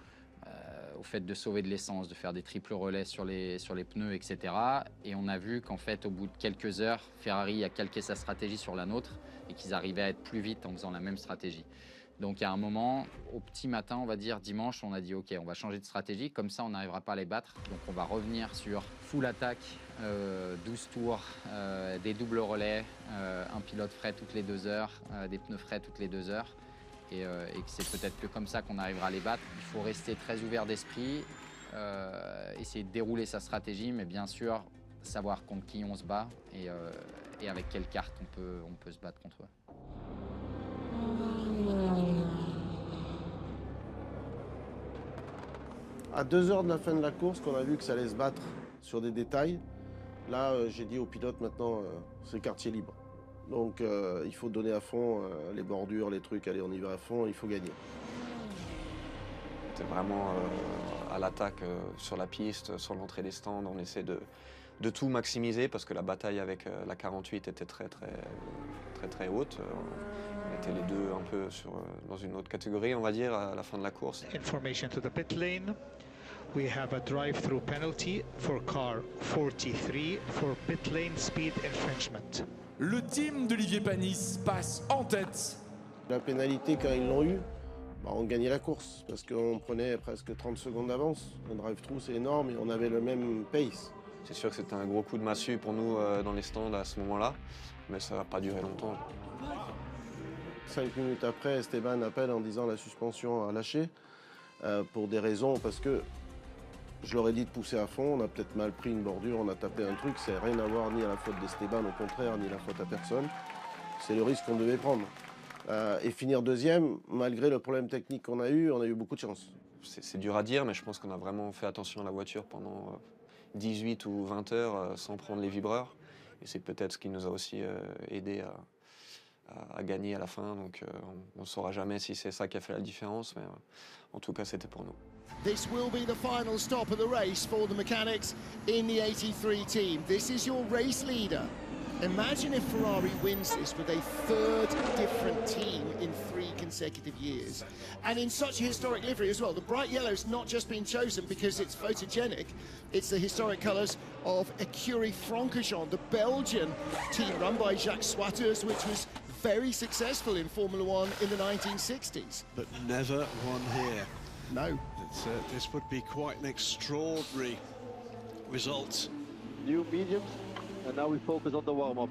fait de sauver de l'essence, de faire des triples relais sur les pneus, etc. Et on a vu qu'en fait, au bout de quelques heures, Ferrari a calqué sa stratégie sur la nôtre et qu'ils arrivaient à être plus vite en faisant la même stratégie. Donc à un moment, au petit matin, on va dire dimanche, on a dit ok, on va changer de stratégie, comme ça on n'arrivera pas à les battre. Donc on va revenir sur full attaque, 12 tours, des doubles relais, un pilote frais toutes les 2 heures, des pneus frais toutes les 2 heures. Et que c'est peut-être que comme ça qu'on arrivera à les battre. Il faut rester très ouvert d'esprit, essayer de dérouler sa stratégie, mais bien sûr savoir contre qui on se bat et avec quelle carte on peut se battre contre eux. À 2 heures de la fin de la course, qu'on a vu que ça allait se battre sur des détails, là j'ai dit au pilote maintenant c'est quartier libre. Donc il faut donner à fond les bordures, les trucs, allez on y va à fond, il faut gagner. C'était vraiment à l'attaque sur la piste, sur l'entrée des stands, on essaie de tout maximiser parce que la bataille avec la 48 était très haute. On était les deux un peu dans une autre catégorie, on va dire, à la fin de la course. Information to the pit lane. We have a drive-through penalty for car 43 for pit lane speed infringement. Le team d'Olivier Panis passe en tête. La pénalité, quand ils l'ont eu, on gagnait la course parce qu'on prenait presque 30 secondes d'avance. Un drive-through, c'est énorme et on avait le même pace. C'est sûr que c'était un gros coup de massue pour nous dans les stands à ce moment-là, mais ça n'a pas duré longtemps. 5 minutes après, Esteban appelle en disant la suspension a lâché pour des raisons, parce que je leur ai dit de pousser à fond, on a peut-être mal pris une bordure, on a tapé un truc, ça n'a rien à voir ni à la faute d'Esteban, au contraire, ni la faute à personne. C'est le risque qu'on devait prendre. Et finir deuxième, malgré le problème technique qu'on a eu, on a eu beaucoup de chance. C'est dur à dire, mais je pense qu'on a vraiment fait attention à la voiture pendant 18 ou 20 heures sans prendre les vibreurs. Et c'est peut-être ce qui nous a aussi aidé à gagner à la fin. Donc on ne saura jamais si c'est ça qui a fait la différence, mais en tout cas c'était pour nous. This will be the final stop of the race for the mechanics in the 83 team. This is your race leader. Imagine if Ferrari wins this with a third different team in 3 consecutive years. And in such a historic livery as well. The bright yellow's not just been chosen because it's photogenic, it's the historic colours of Écurie Francorchamps, the Belgian team run by Jacques Swatters, which was very successful in Formula One in the 1960s. But never won here. No. This would be quite an extraordinary result. New mediums, and now we focus on the warm-up.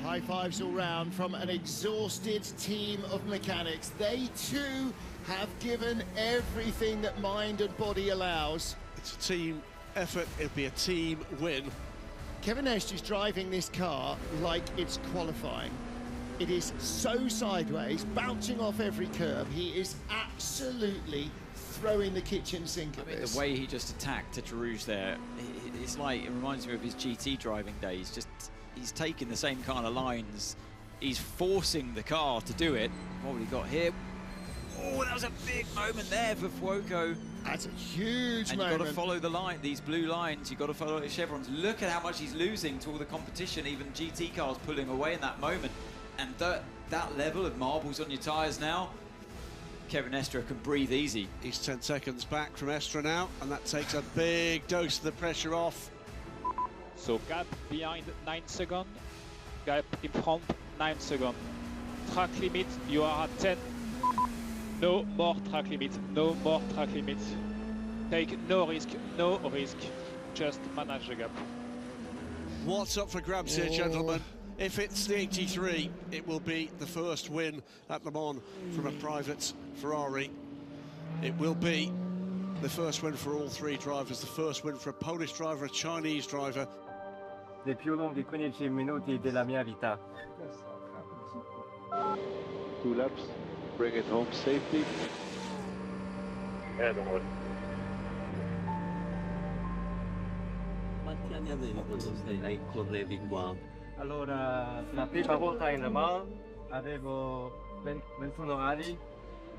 High fives all round from an exhausted team of mechanics. They too have given everything that mind and body allows. It's a team effort, it'll be a team win. Kevin Estre is driving this car like it's qualifying. It is so sideways, bouncing off every curb. He is absolutely throwing the kitchen sink at this. The way he just attacked Rouge there, it's like, it reminds me of his GT driving days. Just, he's taking the same kind of lines. He's forcing the car to do it. What have we got here? Oh, that was a big moment there for Fuoco. That's a huge and moment. You've got to follow the line, these blue lines. You've got to follow the chevrons. Look at how much he's losing to all the competition. Even GT cars pulling away in that moment. And that level of marbles on your tyres now, Kevin Estre can breathe easy. He's 10 seconds back from Estre now, and that takes a big dose of the pressure off. So gap behind 9 seconds, gap in front 9 seconds. Track limit, you are at 10. No more track limit, no more track limit. Take no risk, just manage the gap. What's up for grabs here, gentlemen? If it's the 83, it will be the first win at Le Mans from a private Ferrari. It will be the first win for all 3 drivers, the first win for a Polish driver, a Chinese driver. Le più lungo di 15 minuti della mia vita. 2 laps, bring it home safety. Don't worry. Quanti anni avevi quando correvi qua? Allora, la prima volta in Le Mans avevo 21 anni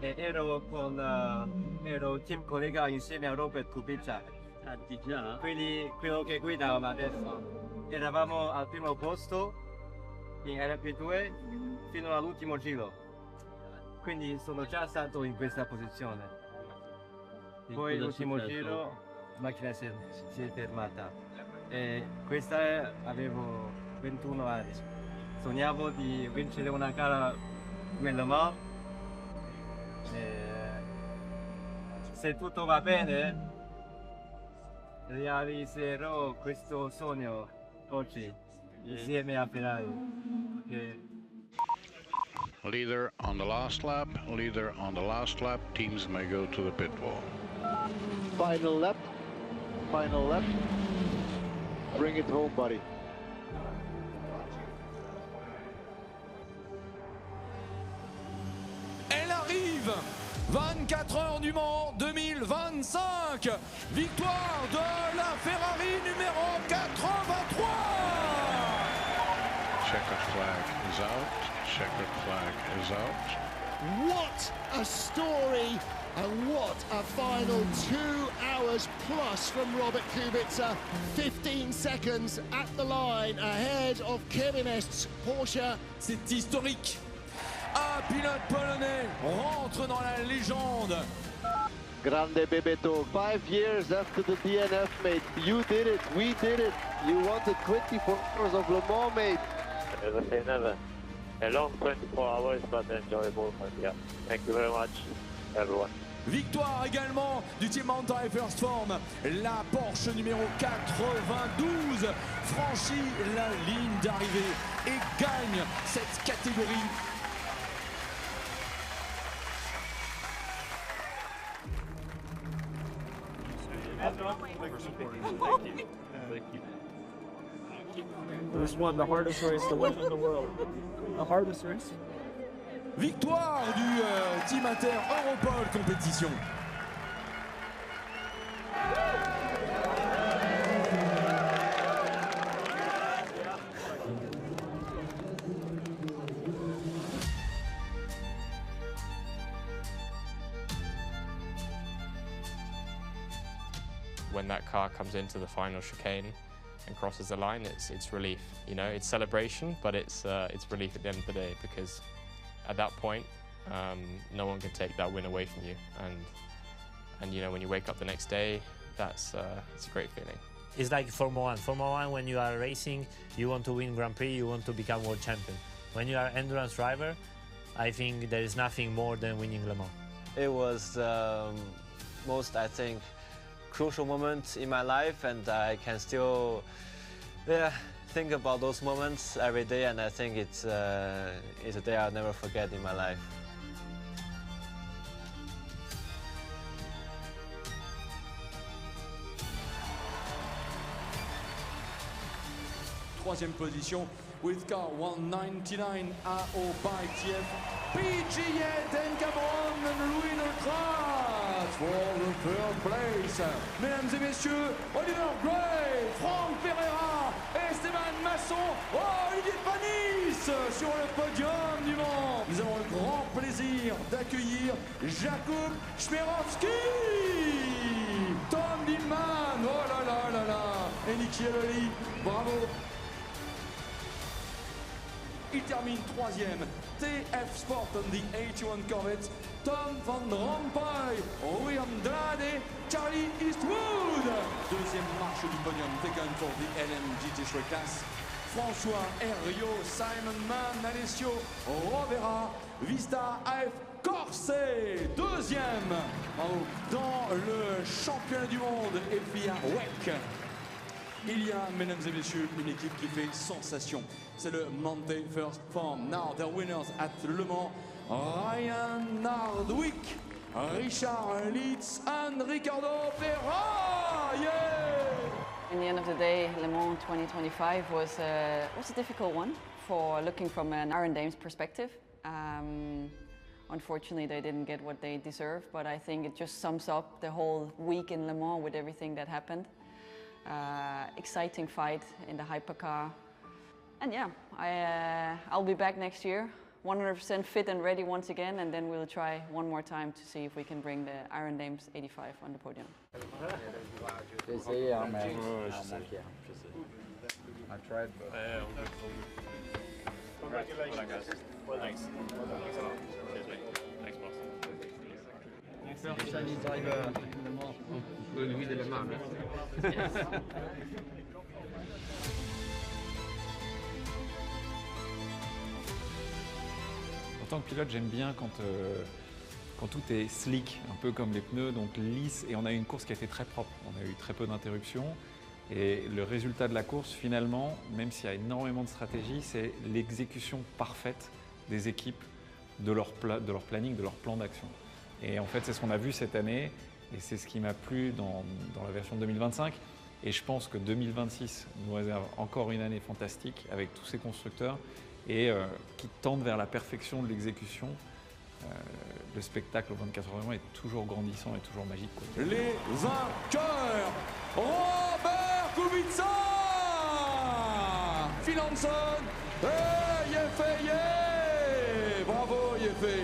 e ero team collega insieme a Robert Kubica. Quindi quello che guidava adesso. Eravamo al primo posto in LP2 fino all'ultimo giro. Quindi sono già stato in questa posizione. Poi l'ultimo giro la macchina si è fermata. E questa avevo 21 anni. Sognavo di vincere una gara come Le Mans. Se tutto va bene, realizzerò questo sogno oggi insieme a Ferrari. Leader on the last lap, leader on the last lap. Teams may go to the pit wall. Final lap. Final lap. Bring it home, buddy. Elle arrive 24 heures du Mans 2025. Victoire de la Ferrari numéro 83. Checkered flag is out. Checkered flag is out. What a story and what a final 2 hours plus from Robert Kubica. 15 seconds at the line ahead of Kevin Est's Porsche. C'est historique. Un pilote polonais rentre dans la légende. Grande Bebeto. 5 years after the DNF, mate. You did it. We did it. You wanted 24 hours of Le Mans, mate. Never say never. A long 24 hours, but enjoyable. Yeah. Thank you very much, everyone. Victoire également du team Mountain First Form. La Porsche numéro 92 franchit la ligne d'arrivée et gagne cette catégorie. This one, the hardest race to win in the world. The hardest race. Victoire du Team Inter Europol compétition. When that car comes into the final chicane and crosses the line, it's relief. You know, it's celebration, but it's relief at the end of the day, because at that point, no one can take that win away from you. And you know, when you wake up the next day, it's a great feeling. It's like Formula 1. Formula 1, when you are racing, you want to win Grand Prix, you want to become world champion. When you are endurance driver, I think there is nothing more than winning Le Mans. It was the most, I think, crucial moment in my life, and I can still think about those moments every day, and I think it's a day I'll never forget in my life. Troisième position with car 199 AO by TF, PGA, Dan Cameron and Louis Lecras for the third place. Mesdames et messieurs, Oliver Gray, Franck Ferreira, Esteban Masson, Olivier Panis sur le podium du Mans. Nous avons le grand plaisir d'accueillir Jakub Śmierowski, Tom Dillman, oh là là là là, et Niki Aloli, bravo. Il termine troisième, TF Sport on the 81 Corvette, Tom Van Rompuy, Rui Andrade, Charlie Eastwood. Deuxième marche du podium taken for the LMGT3 class. François Herriot, Simon Mann, Alessio Rovera, Vista AF Corset. Deuxième, bravo, dans le championnat du monde FIA WEC. Il y a, mesdames et messieurs, une équipe qui fait sensation. C'est le Mountain First Form. Now, their winners at Le Mans, Ryan Hardwick, Richard Leeds, and Ricardo Ferrari. Yeah! In the end of the day, Le Mans 2025 was a difficult one for looking from an Aaron Dames perspective. Unfortunately, they didn't get what they deserved, but I think it just sums up the whole week in Le Mans with everything that happened. Exciting fight in the hypercar, and yeah, I'll be back next year 100% fit and ready once again, and then we'll try one more time to see if we can bring the Iron Dames 85 on the podium. J'ai essayé, hein, mais I tried. Congratulations. Thanks. Thanks a lot. Cheers, mate. Thanks, boss. Chinese driver Le Mans. Louis de Le Mans. En tant que pilote, j'aime bien quand tout est slick, un peu comme les pneus, donc lisse, et on a eu une course qui a été très propre. On a eu très peu d'interruptions. Et le résultat de la course, finalement, même s'il y a énormément de stratégie, c'est l'exécution parfaite des équipes, de leur planning, de leur plan d'action. Et en fait, c'est ce qu'on a vu cette année, et c'est ce qui m'a plu dans la version 2025. Et je pense que 2026 nous réserve encore une année fantastique avec tous ces constructeurs et qui tendent vers la perfection de l'exécution. Le spectacle au 24 heures est toujours grandissant et toujours magique, quoi. Les vainqueurs, Robert Kubica, Hanson et Yifei. Bravo Yifei.